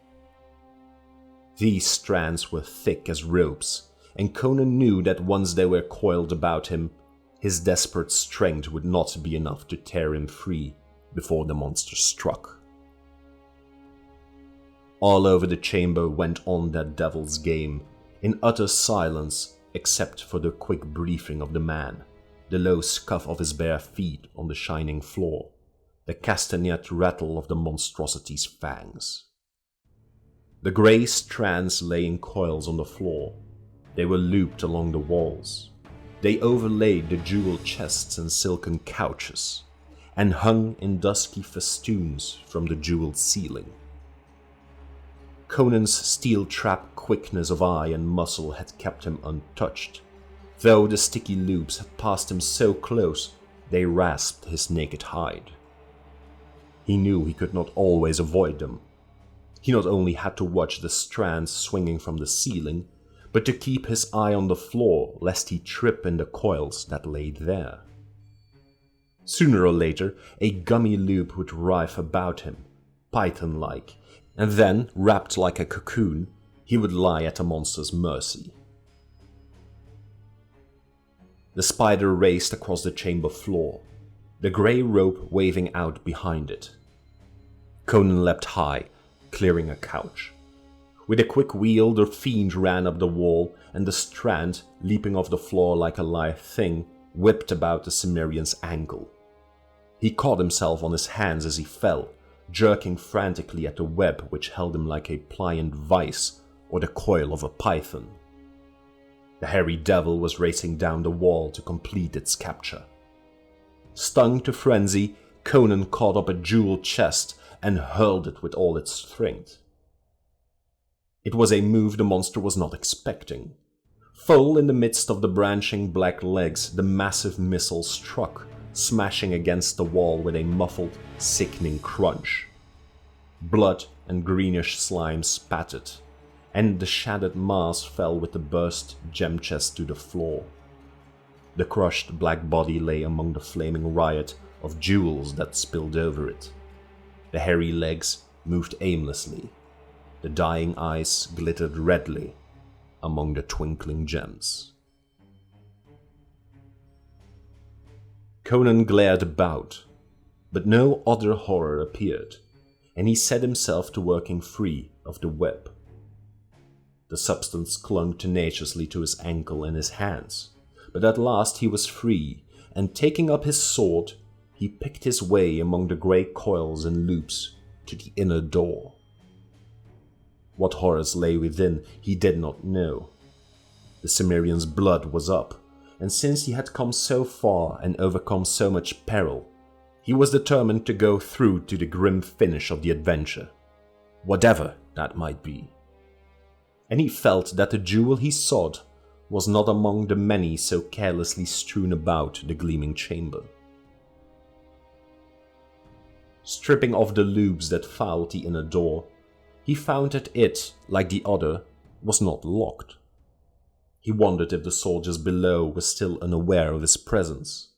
These strands were thick as ropes, and Conan knew that once they were coiled about him, his desperate strength would not be enough to tear him free before the monster struck. All over the chamber went on that devil's game, in utter silence except for the quick breathing of the man, the low scuff of his bare feet on the shining floor, the castanet rattle of the monstrosity's fangs. The grey strands lay in coils on the floor. They were looped along the walls. They overlaid the jeweled chests and silken couches, and hung in dusky festoons from the jeweled ceiling. Conan's steel-trap quickness of eye and muscle had kept him untouched, though the sticky loops had passed him so close they rasped his naked hide. He knew he could not always avoid them. He not only had to watch the strands swinging from the ceiling, but to keep his eye on the floor lest he trip in the coils that lay there. Sooner or later, a gummy loop would writhe about him, python-like, and then, wrapped like a cocoon, he would lie at the monster's mercy. The spider raced across the chamber floor, the grey rope waving out behind it. Conan leapt high, clearing a couch. With a quick wheel, the fiend ran up the wall, and the strand, leaping off the floor like a lithe thing, whipped about the Cimmerian's ankle. He caught himself on his hands as he fell, jerking frantically at the web which held him like a pliant vice or the coil of a python. The hairy devil was racing down the wall to complete its capture. Stung to frenzy, Conan caught up a jeweled chest and hurled it with all its strength. It was a move the monster was not expecting. Full in the midst of the branching black legs, the massive missile struck, smashing against the wall with a muffled, sickening crunch. Blood and greenish slime spattered, and the shattered mass fell with the burst gem chest to the floor. The crushed black body lay among the flaming riot of jewels that spilled over it. The hairy legs moved aimlessly. The dying eyes glittered redly among the twinkling gems. Conan glared about, but no other horror appeared, and he set himself to working free of the web. The substance clung tenaciously to his ankle and his hands, but at last he was free, and taking up his sword, he picked his way among the grey coils and loops to the inner door. What horrors lay within he did not know. The Cimmerian's blood was up, and since he had come so far and overcome so much peril, he was determined to go through to the grim finish of the adventure, whatever that might be. And he felt that the jewel he sought was not among the many so carelessly strewn about the gleaming chamber. Stripping off the loops that fouled the inner door, he found that it, like the other, was not locked. He wondered if the soldiers below were still unaware of his presence.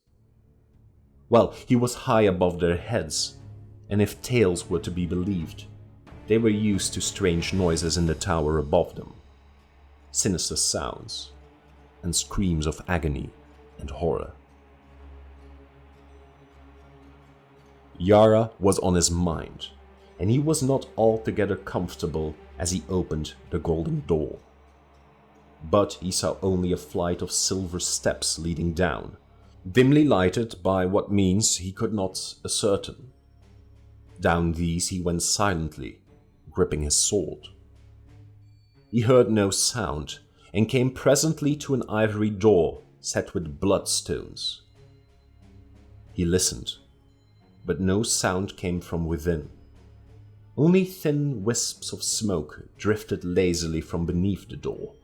Well, he was high above their heads, and if tales were to be believed, they were used to strange noises in the tower above them. Sinister sounds, and screams of agony and horror. Yara was on his mind, and he was not altogether comfortable as he opened the golden door. But he saw only a flight of silver steps leading down, dimly lighted by what means he could not ascertain. Down these he went silently, gripping his sword. He heard no sound, and came presently to an ivory door set with bloodstones. He listened, but no sound came from within. Only thin wisps of smoke drifted lazily from beneath the door,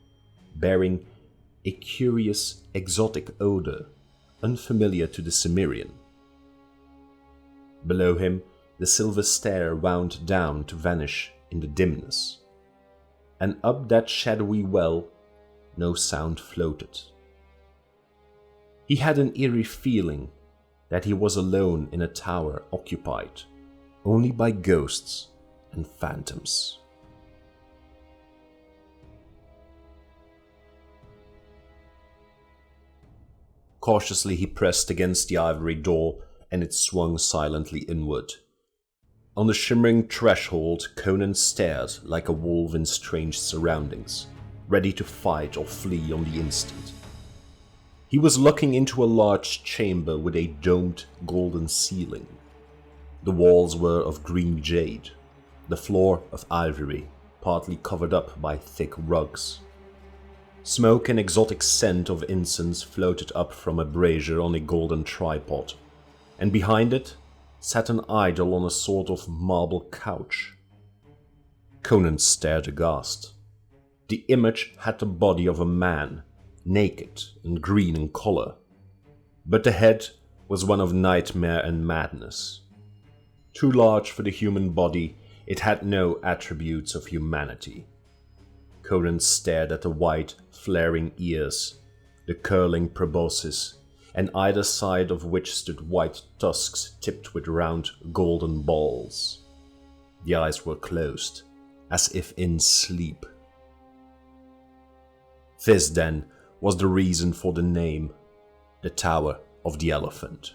bearing a curious, exotic odor, unfamiliar to the Cimmerian. Below him, the silver stair wound down to vanish in the dimness, and up that shadowy well no sound floated. He had an eerie feeling that he was alone in a tower occupied only by ghosts and phantoms. Cautiously he pressed against the ivory door, and it swung silently inward. On the shimmering threshold, Conan stared like a wolf in strange surroundings, ready to fight or flee on the instant. He was looking into a large chamber with a domed golden ceiling. The walls were of green jade, the floor of ivory, partly covered up by thick rugs. Smoke and exotic scent of incense floated up from a brazier on a golden tripod, and behind it sat an idol on a sort of marble couch. Conan stared aghast. The image had the body of a man, naked and green in color, but the head was one of nightmare and madness. Too large for the human body, it had no attributes of humanity. Conan stared at the white, flaring ears, the curling proboscis, and either side of which stood white tusks tipped with round golden balls. The eyes were closed, as if in sleep. This, then, was the reason for the name, the Tower of the Elephant,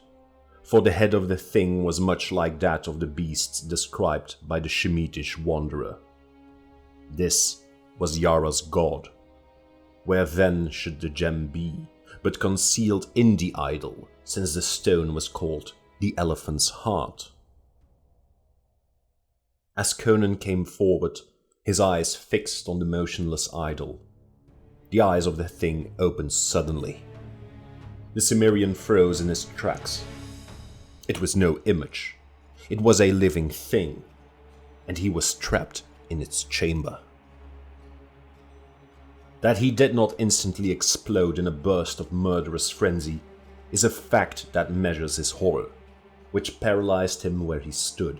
for the head of the thing was much like that of the beasts described by the Shemitish wanderer. This was Yara's god. Where then should the gem be, but concealed in the idol, since the stone was called the elephant's heart? As Conan came forward, his eyes fixed on the motionless idol, The eyes of the thing opened suddenly. The Cimmerian froze in his tracks. It was no image. It was a living thing, and he was trapped in its chamber. That he did not instantly explode in a burst of murderous frenzy is a fact that measures his horror, which paralyzed him where he stood.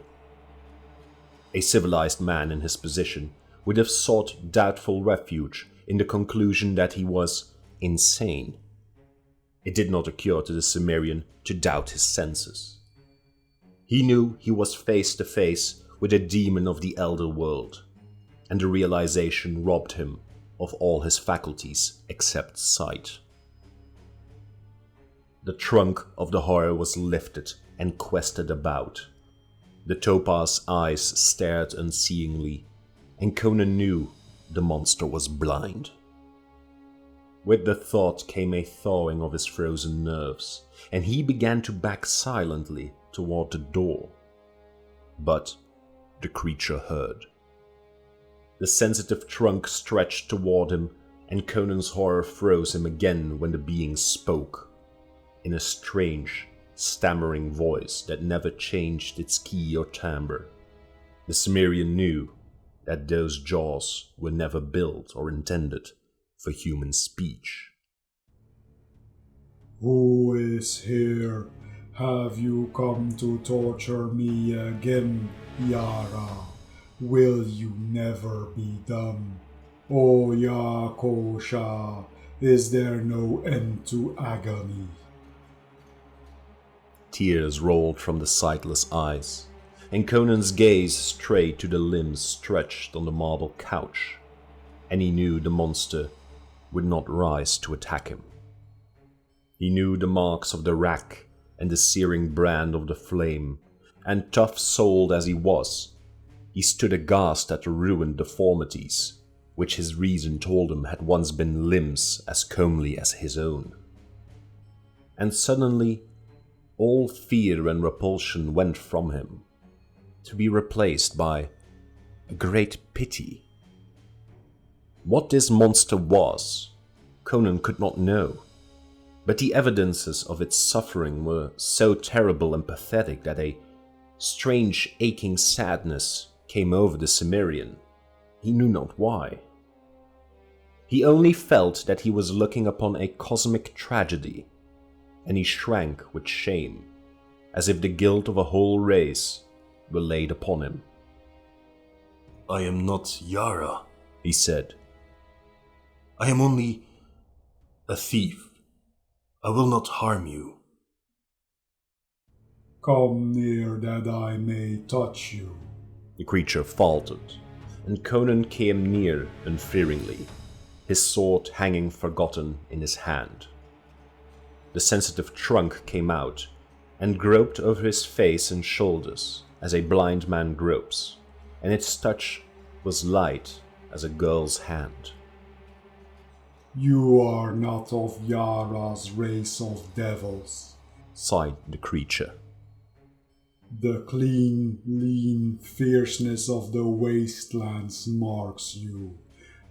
A civilized man in his position would have sought doubtful refuge in the conclusion that he was insane. It did not occur to the Cimmerian to doubt his senses. He knew he was face to face with a demon of the elder world, and the realization robbed him of all his faculties except sight. The trunk of the horror was lifted and quested about. The topaz eyes stared unseeingly, and Conan knew the monster was blind. With the thought came a thawing of his frozen nerves, and he began to back silently toward the door. But the creature heard. The sensitive trunk stretched toward him, and Conan's horror froze him again when the being spoke, in a strange, stammering voice that never changed its key or timbre. The Cimmerian knew that those jaws were never built or intended for human speech. Who is here? Have you come to torture me again, Yara? Will you never be done? O Yakosha, is there no end to agony? Tears rolled from the sightless eyes, and Conan's gaze strayed to the limbs stretched on the marble couch, and he knew the monster would not rise to attack him. He knew the marks of the rack and the searing brand of the flame, and tough-souled as he was, he stood aghast at the ruined deformities, which his reason told him had once been limbs as comely as his own. And suddenly, all fear and repulsion went from him, to be replaced by a great pity. What this monster was, Conan could not know, but the evidences of its suffering were so terrible and pathetic that a strange aching sadness came over the Cimmerian. He knew not why. He only felt that he was looking upon a cosmic tragedy, and he shrank with shame, as if the guilt of a whole race were laid upon him. I am not Yara, he said. I am only a thief. I will not harm you. Come near that I may touch you. The creature faltered, and Conan came near unfearingly, his sword hanging forgotten in his hand. The sensitive trunk came out and groped over his face and shoulders as a blind man gropes, and its touch was light as a girl's hand. You are not of Yara's race of devils, sighed the creature. The clean, lean fierceness of the wastelands marks you.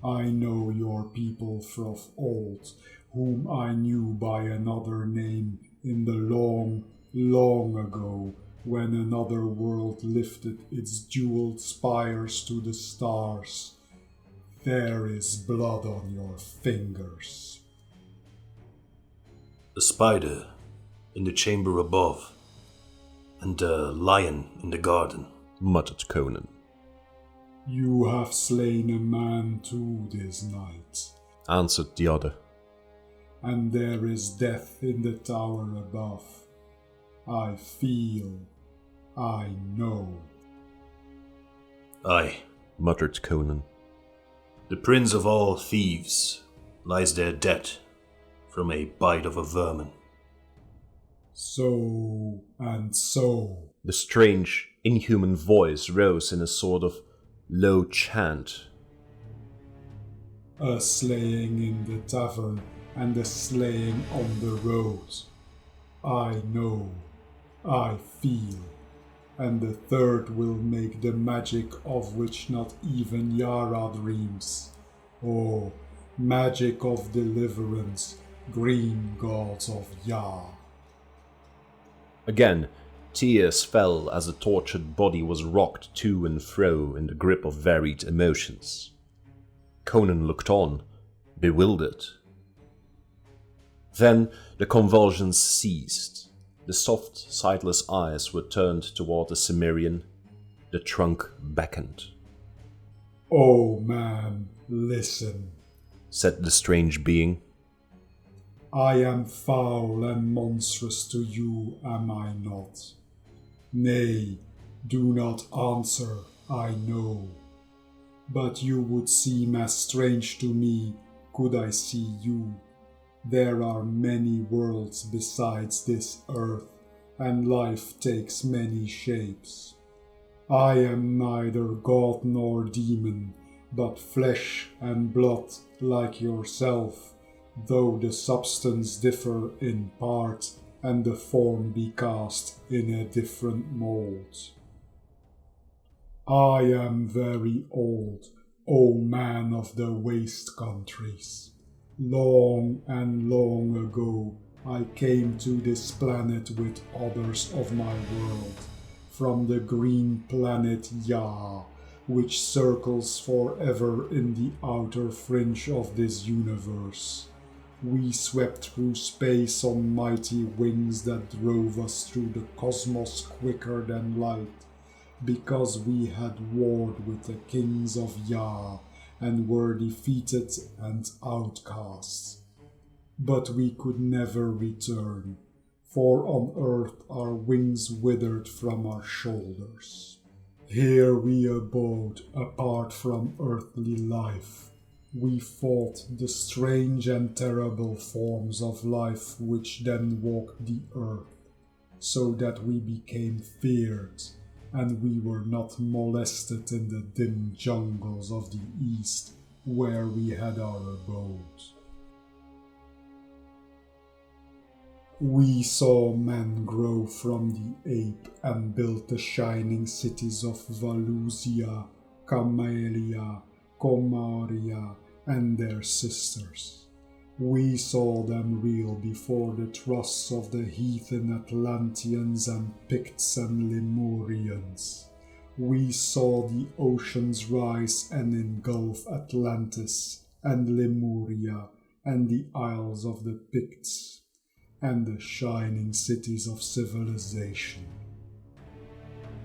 I know your people from old, whom I knew by another name in the long, long ago, when another world lifted its jeweled spires to the stars. There is blood on your fingers. The spider in the chamber above, and the lion in the garden, muttered Conan. You have slain a man too this night, answered the other. And there is death in the tower above. I feel, I know. Aye, muttered Conan. The prince of all thieves lies there dead from a bite of a vermin. So and so. The strange, inhuman voice rose in a sort of low chant. A slaying in the tavern and a slaying on the road. I know, I feel, and the third will make the magic of which not even Yara dreams. Oh, magic of deliverance, green gods of Ya. Again, tears fell as the tortured body was rocked to and fro in the grip of varied emotions. Conan looked on, bewildered. Then the convulsions ceased. The soft, sightless eyes were turned toward the Cimmerian. The trunk beckoned. "Oh man, listen," said the strange being. "I am foul and monstrous to you, am I not? Nay, do not answer, I know. But you would seem as strange to me could I see you. There are many worlds besides this earth, and life takes many shapes. I am neither god nor demon, but flesh and blood like yourself, though the substance differ in part and the form be cast in a different mold. I am very old, O man of the waste countries. Long and long ago I came to this planet with others of my world, from the green planet Ya, which circles forever in the outer fringe of this universe. We swept through space on mighty wings that drove us through the cosmos quicker than light, because we had warred with the kings of Ya and were defeated and outcasts. But we could never return, for on earth our wings withered from our shoulders. Here we abode apart from earthly life. We fought the strange and terrible forms of life which then walked the earth, so that we became feared, and we were not molested in the dim jungles of the east where we had our abode. We saw men grow from the ape and built the shining cities of Valusia, Camellia, Comaria, and their sisters. We saw them reel before the thrusts of the heathen Atlanteans and Picts and Lemurians. We saw the oceans rise and engulf Atlantis and Lemuria and the isles of the Picts and the shining cities of civilization.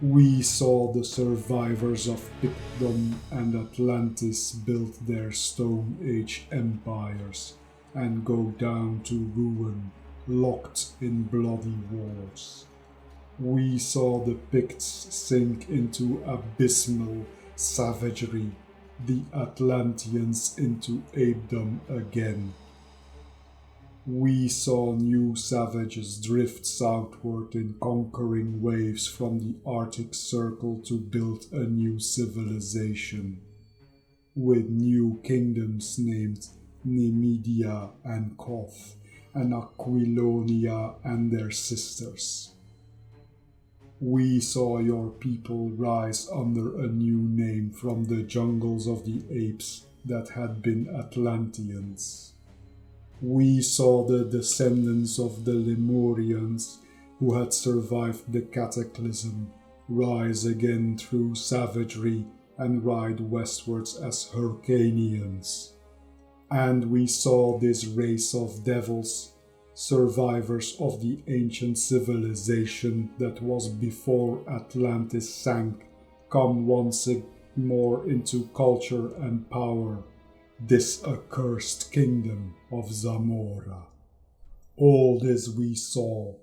We saw the survivors of Pictdom and Atlantis build their Stone Age empires and go down to ruin, locked in bloody wars. We saw the Picts sink into abysmal savagery, the Atlanteans into apedom again. We saw new savages drift southward in conquering waves from the Arctic Circle to build a new civilization, with new kingdoms named Nemedia and Koth, and Aquilonia and their sisters. We saw your people rise under a new name from the jungles of the apes that had been Atlanteans. We saw the descendants of the Lemurians who had survived the cataclysm rise again through savagery and ride westwards as Hyrcanians. And we saw this race of devils, survivors of the ancient civilization that was before Atlantis sank, come once more into culture and power, this accursed kingdom of Zamora. All this we saw,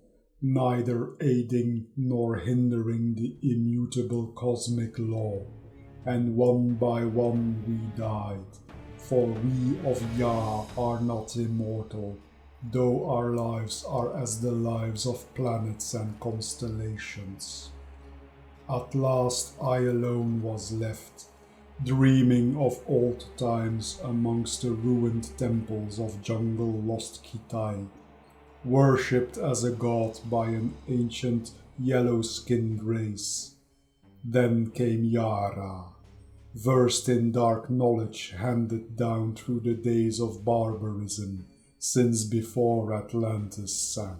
neither aiding nor hindering the immutable cosmic law, and one by one we died, for we of Ya are not immortal, though our lives are as the lives of planets and constellations. At last I alone was left, dreaming of old times amongst the ruined temples of jungle lost Kitai, worshipped as a god by an ancient yellow-skinned race. Then came Yara. versed in dark knowledge handed down through the days of barbarism since before Atlantis sank.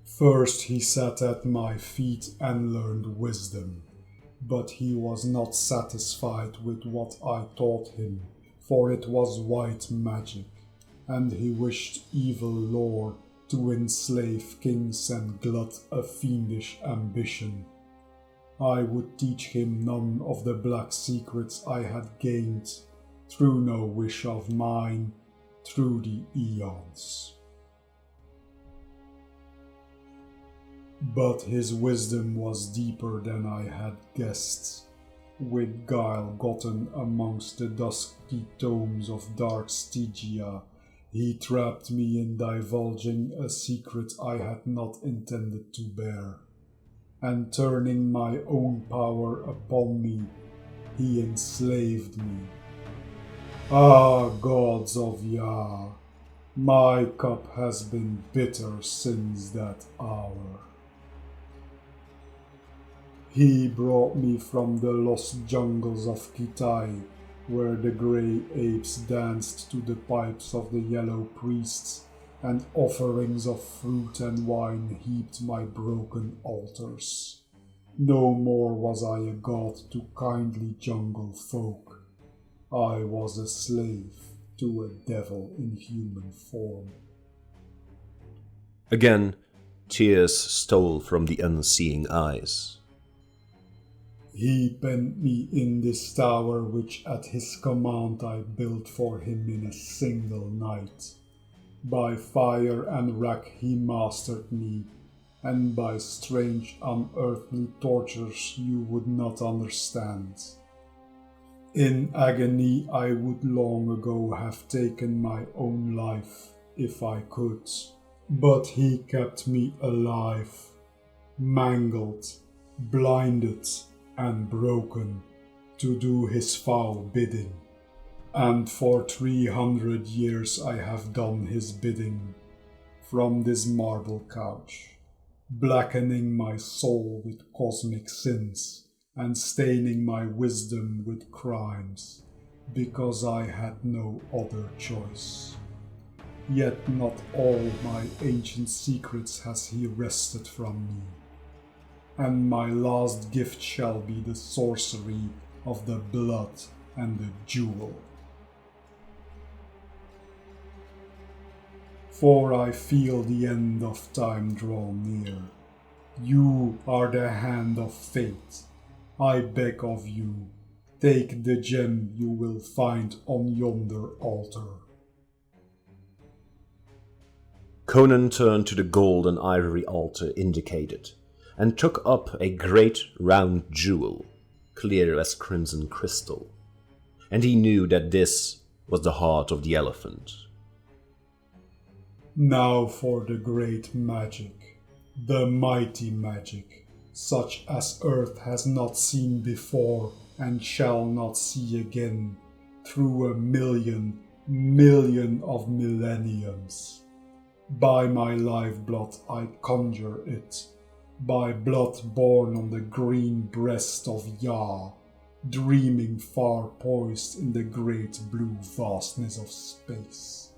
First he sat at my feet and learned wisdom, but he was not satisfied with what I taught him, for it was white magic, and he wished evil lore to enslave kings and glut a fiendish ambition. I would teach him none of the black secrets I had gained, through no wish of mine, through the eons. But his wisdom was deeper than I had guessed. With guile gotten amongst the dusky tomes of dark Stygia, he trapped me in divulging a secret I had not intended to bear, and turning my own power upon me, he enslaved me. Ah, gods of Yah, my cup has been bitter since that hour. He brought me from the lost jungles of Kitai, where the grey apes danced to the pipes of the yellow priests, and offerings of fruit and wine heaped my broken altars. No more was I a god to kindly jungle folk. I was a slave to a devil in human form. Again, tears stole from the unseeing eyes. He penned me in this tower which at his command I built for him in a single night. By fire and rack he mastered me, and by strange unearthly tortures you would not understand. In agony I would long ago have taken my own life, if I could, but he kept me alive, mangled, blinded, and broken, to do his foul bidding. And for 300 years I have done his bidding, from this marble couch, blackening my soul with cosmic sins, and staining my wisdom with crimes, because I had no other choice. Yet not all my ancient secrets has he wrested from me, and my last gift shall be the sorcery of the blood and the jewel. For I feel the end of time draw near. You are the hand of fate. I beg of you, take the gem you will find on yonder altar. Conan turned to the gold and ivory altar indicated, and took up a great round jewel, clear as crimson crystal, and he knew that this was the heart of the elephant. Now for the great magic, the mighty magic, such as earth has not seen before and shall not see again through a million of millenniums. By my lifeblood I conjure it, by blood born on the green breast of Yah, dreaming far poised in the great blue vastness of space.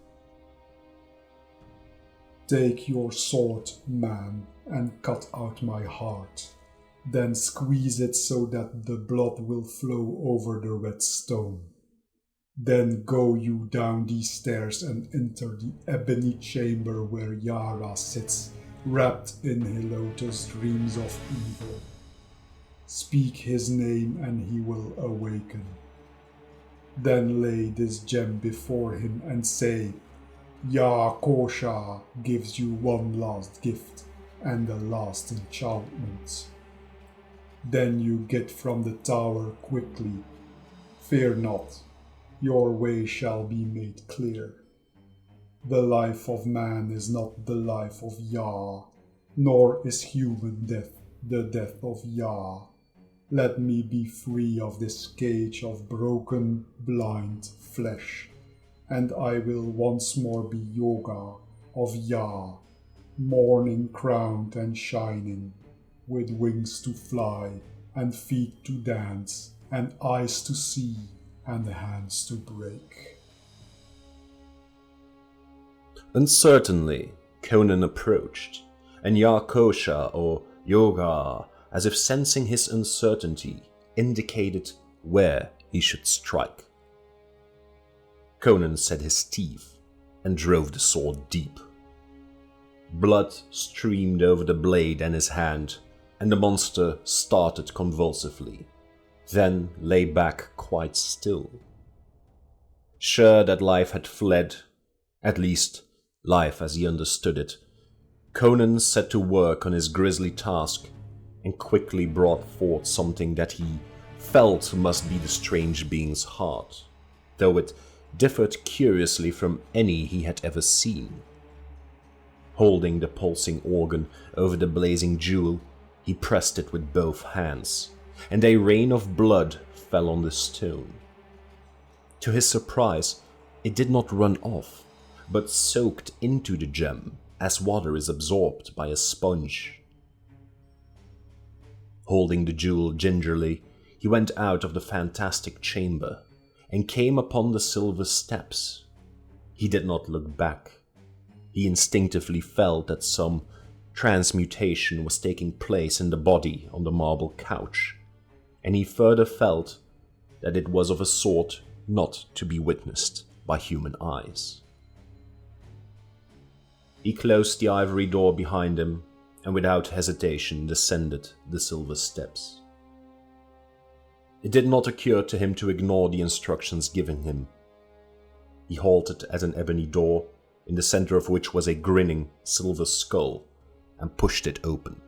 Take your sword, man, and cut out my heart, then squeeze it so that the blood will flow over the red stone. Then go you down these stairs and enter the ebony chamber where Yara sits, wrapped in Helota's dreams of evil. Speak his name and he will awaken. Then lay this gem before him and say, Yah Kosha gives you one last gift and a last enchantment. Then you get from the tower quickly. Fear not, your way shall be made clear. The life of man is not the life of Yah, nor is human death the death of Yah. Let me be free of this cage of broken, blind flesh, and I will once more be Yoga of Yah, morning crowned and shining, with wings to fly, and feet to dance, and eyes to see, and hands to break. Uncertainly, Conan approached, and Yakosha or Yoga, as if sensing his uncertainty, indicated where he should strike. Conan set his teeth and drove the sword deep. Blood streamed over the blade and his hand, and the monster started convulsively, then lay back quite still. Sure that life had fled, at least life as he understood it, Conan set to work on his grisly task and quickly brought forth something that he felt must be the strange being's heart, though it differed curiously from any he had ever seen. Holding the pulsing organ over the blazing jewel, he pressed it with both hands, and a rain of blood fell on the stone. To his surprise, it did not run off, but soaked into the gem as water is absorbed by a sponge. Holding the jewel gingerly, he went out of the fantastic chamber and came upon the silver steps. He did not look back. He instinctively felt that some transmutation was taking place in the body on the marble couch, and he further felt that it was of a sort not to be witnessed by human eyes. He closed the ivory door behind him and without hesitation descended the silver steps. It did not occur to him to ignore the instructions given him. He halted at an ebony door, in the center of which was a grinning silver skull, and pushed it open.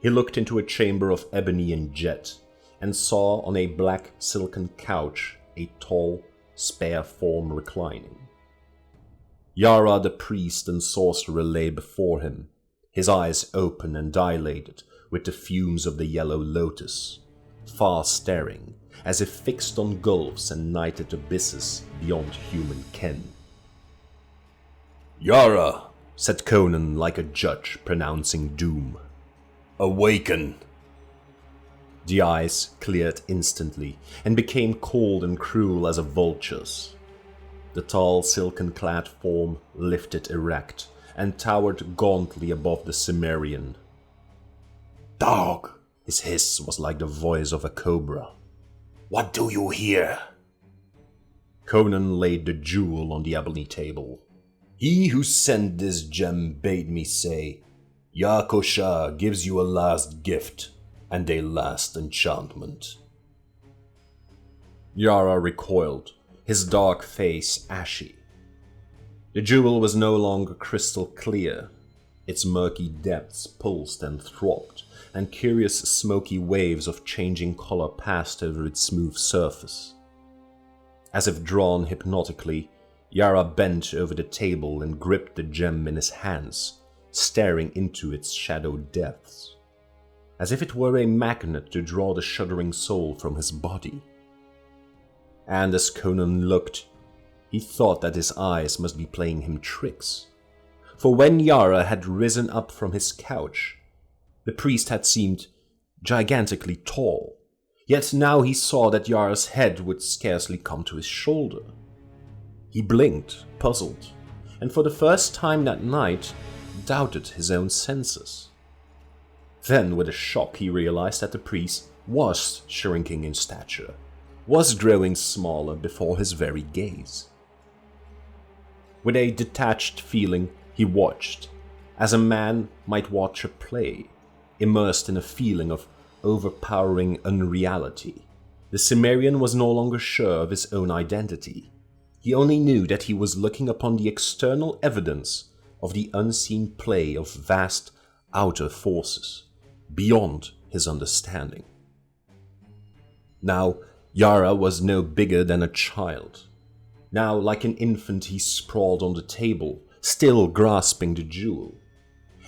He looked into a chamber of ebony and jet, and saw on a black silken couch a tall, spare form reclining. Yara the priest and sorcerer lay before him, his eyes open and dilated with the fumes of the yellow lotus, far staring, as if fixed on gulfs and nighted abysses beyond human ken. "Yara," said Conan like a judge pronouncing doom. "Awaken." The eyes cleared instantly and became cold and cruel as a vulture's. The tall silken-clad form lifted erect and towered gauntly above the Cimmerian. "Dog," his hiss was like the voice of a cobra. "what do you here?" Conan laid the jewel on the ebony table. "He who sent this gem bade me say, Yakosha gives you a last gift and a last enchantment." Yara recoiled, his dark face ashy. The jewel was no longer crystal clear. Its murky depths pulsed and throbbed, and curious smoky waves of changing color passed over its smooth surface. As if drawn hypnotically, Yara bent over the table and gripped the gem in his hands, staring into its shadowed depths, as if it were a magnet to draw the shuddering soul from his body. And as Conan looked, he thought that his eyes must be playing him tricks. For when Yara had risen up from his couch, the priest had seemed gigantically tall, yet now he saw that Yara's head would scarcely come to his shoulder. He blinked, puzzled, and for the first time that night doubted his own senses. Then, with a shock, he realized that the priest was shrinking in stature, was growing smaller before his very gaze. With a detached feeling, he watched, as a man might watch a play, immersed in a feeling of overpowering unreality. The Cimmerian was no longer sure of his own identity. He only knew that he was looking upon the external evidence of the unseen play of vast outer forces, beyond his understanding. Now, Yara was no bigger than a child. Now, like an infant, he sprawled on the table, still grasping the jewel.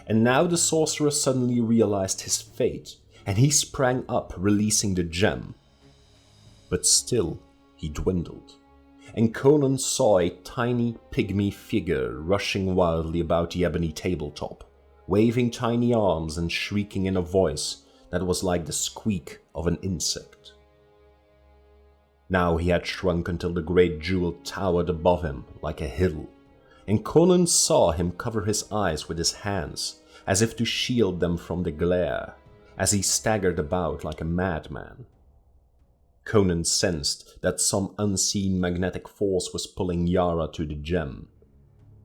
And now the sorcerer suddenly realized his fate, and he sprang up, releasing the gem. But still, he dwindled. and Conan saw a tiny pygmy figure rushing wildly about the ebony tabletop, waving tiny arms and shrieking in a voice that was like the squeak of an insect. Now he had shrunk until the great jewel towered above him like a hill, and Conan saw him cover his eyes with his hands as if to shield them from the glare, as he staggered about like a madman. Conan sensed that some unseen magnetic force was pulling Yara to the gem.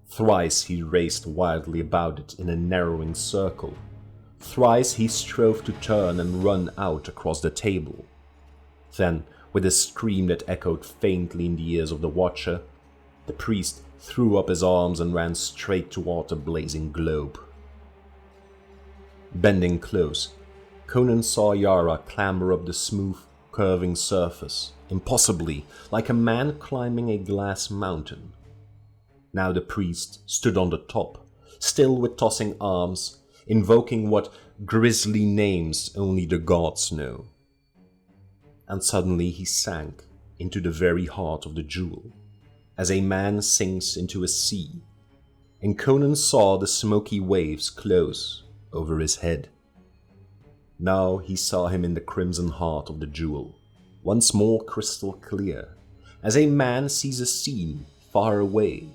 Thrice he raced wildly about it in a narrowing circle. Thrice he strove to turn and run out across the table. Then, with a scream that echoed faintly in the ears of the watcher, the priest threw up his arms and ran straight toward the blazing globe. Bending close, Conan saw Yara clamber up the smooth, curving surface, impossibly, like a man climbing a glass mountain. Now the priest stood on the top, still with tossing arms, invoking what grisly names only the gods know. And suddenly he sank into the very heart of the jewel, as a man sinks into a sea, and Conan saw the smoky waves close over his head. Now he saw him in the crimson heart of the jewel, once more crystal clear, as a man sees a scene far away,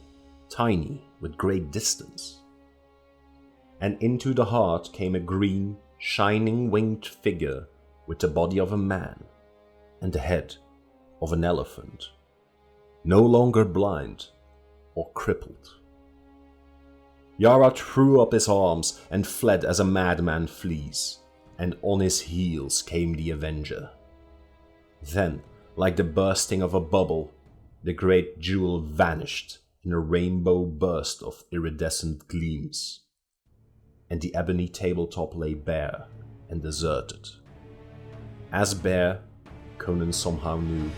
tiny with great distance. And into the heart came a green, shining winged figure with the body of a man and the head of an elephant, no longer blind or crippled. Yara threw up his arms and fled as a madman flees, and on his heels came the Avenger. Then, like the bursting of a bubble, the great jewel vanished in a rainbow burst of iridescent gleams, and the ebony tabletop lay bare and deserted. As bare, Conan somehow knew,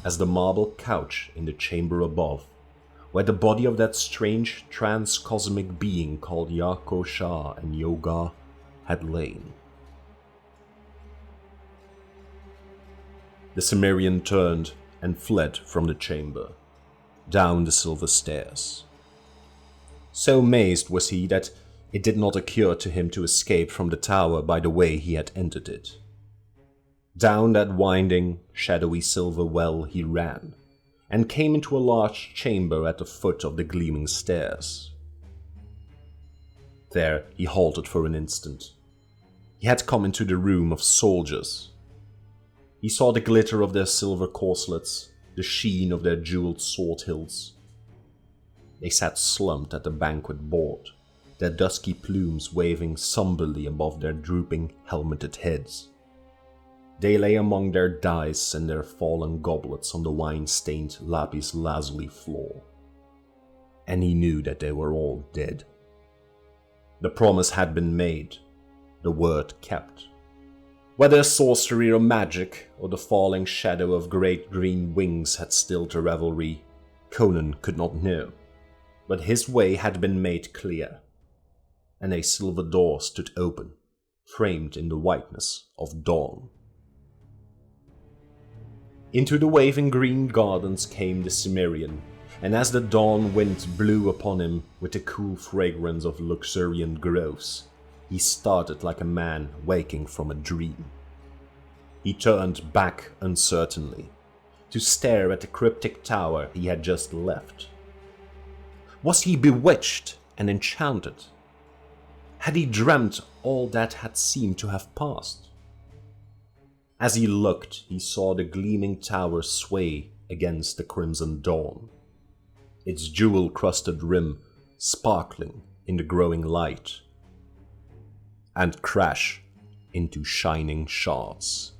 as the marble couch in the chamber above, where the body of that strange trans-cosmic being called Yako Shah and Yoga had lain. The Cimmerian turned and fled from the chamber, down the silver stairs. So mazed was he that it did not occur to him to escape from the tower by the way he had entered it. Down that winding, shadowy silver well he ran, and came into a large chamber at the foot of the gleaming stairs. There he halted for an instant. He had come into the room of soldiers. He saw the glitter of their silver corselets, the sheen of their jeweled sword hilts. They sat slumped at the banquet board, their dusky plumes waving somberly above their drooping, helmeted heads. They lay among their dice and their fallen goblets on the wine-stained lapis lazuli floor. And he knew that they were all dead. The promise had been made, the word kept. Whether sorcery or magic, or the falling shadow of great green wings had stilled the revelry, Conan could not know. But his way had been made clear, and a silver door stood open, framed in the whiteness of dawn. Into the waving green gardens came the Cimmerian, and as the dawn wind blew upon him with the cool fragrance of luxuriant groves, he started like a man waking from a dream. He turned back uncertainly, to stare at the cryptic tower he had just left. Was he bewitched and enchanted? Had he dreamt all that had seemed to have passed? As he looked, he saw the gleaming tower sway against the crimson dawn, its jewel-crusted rim sparkling in the growing light, and crash into shining shards.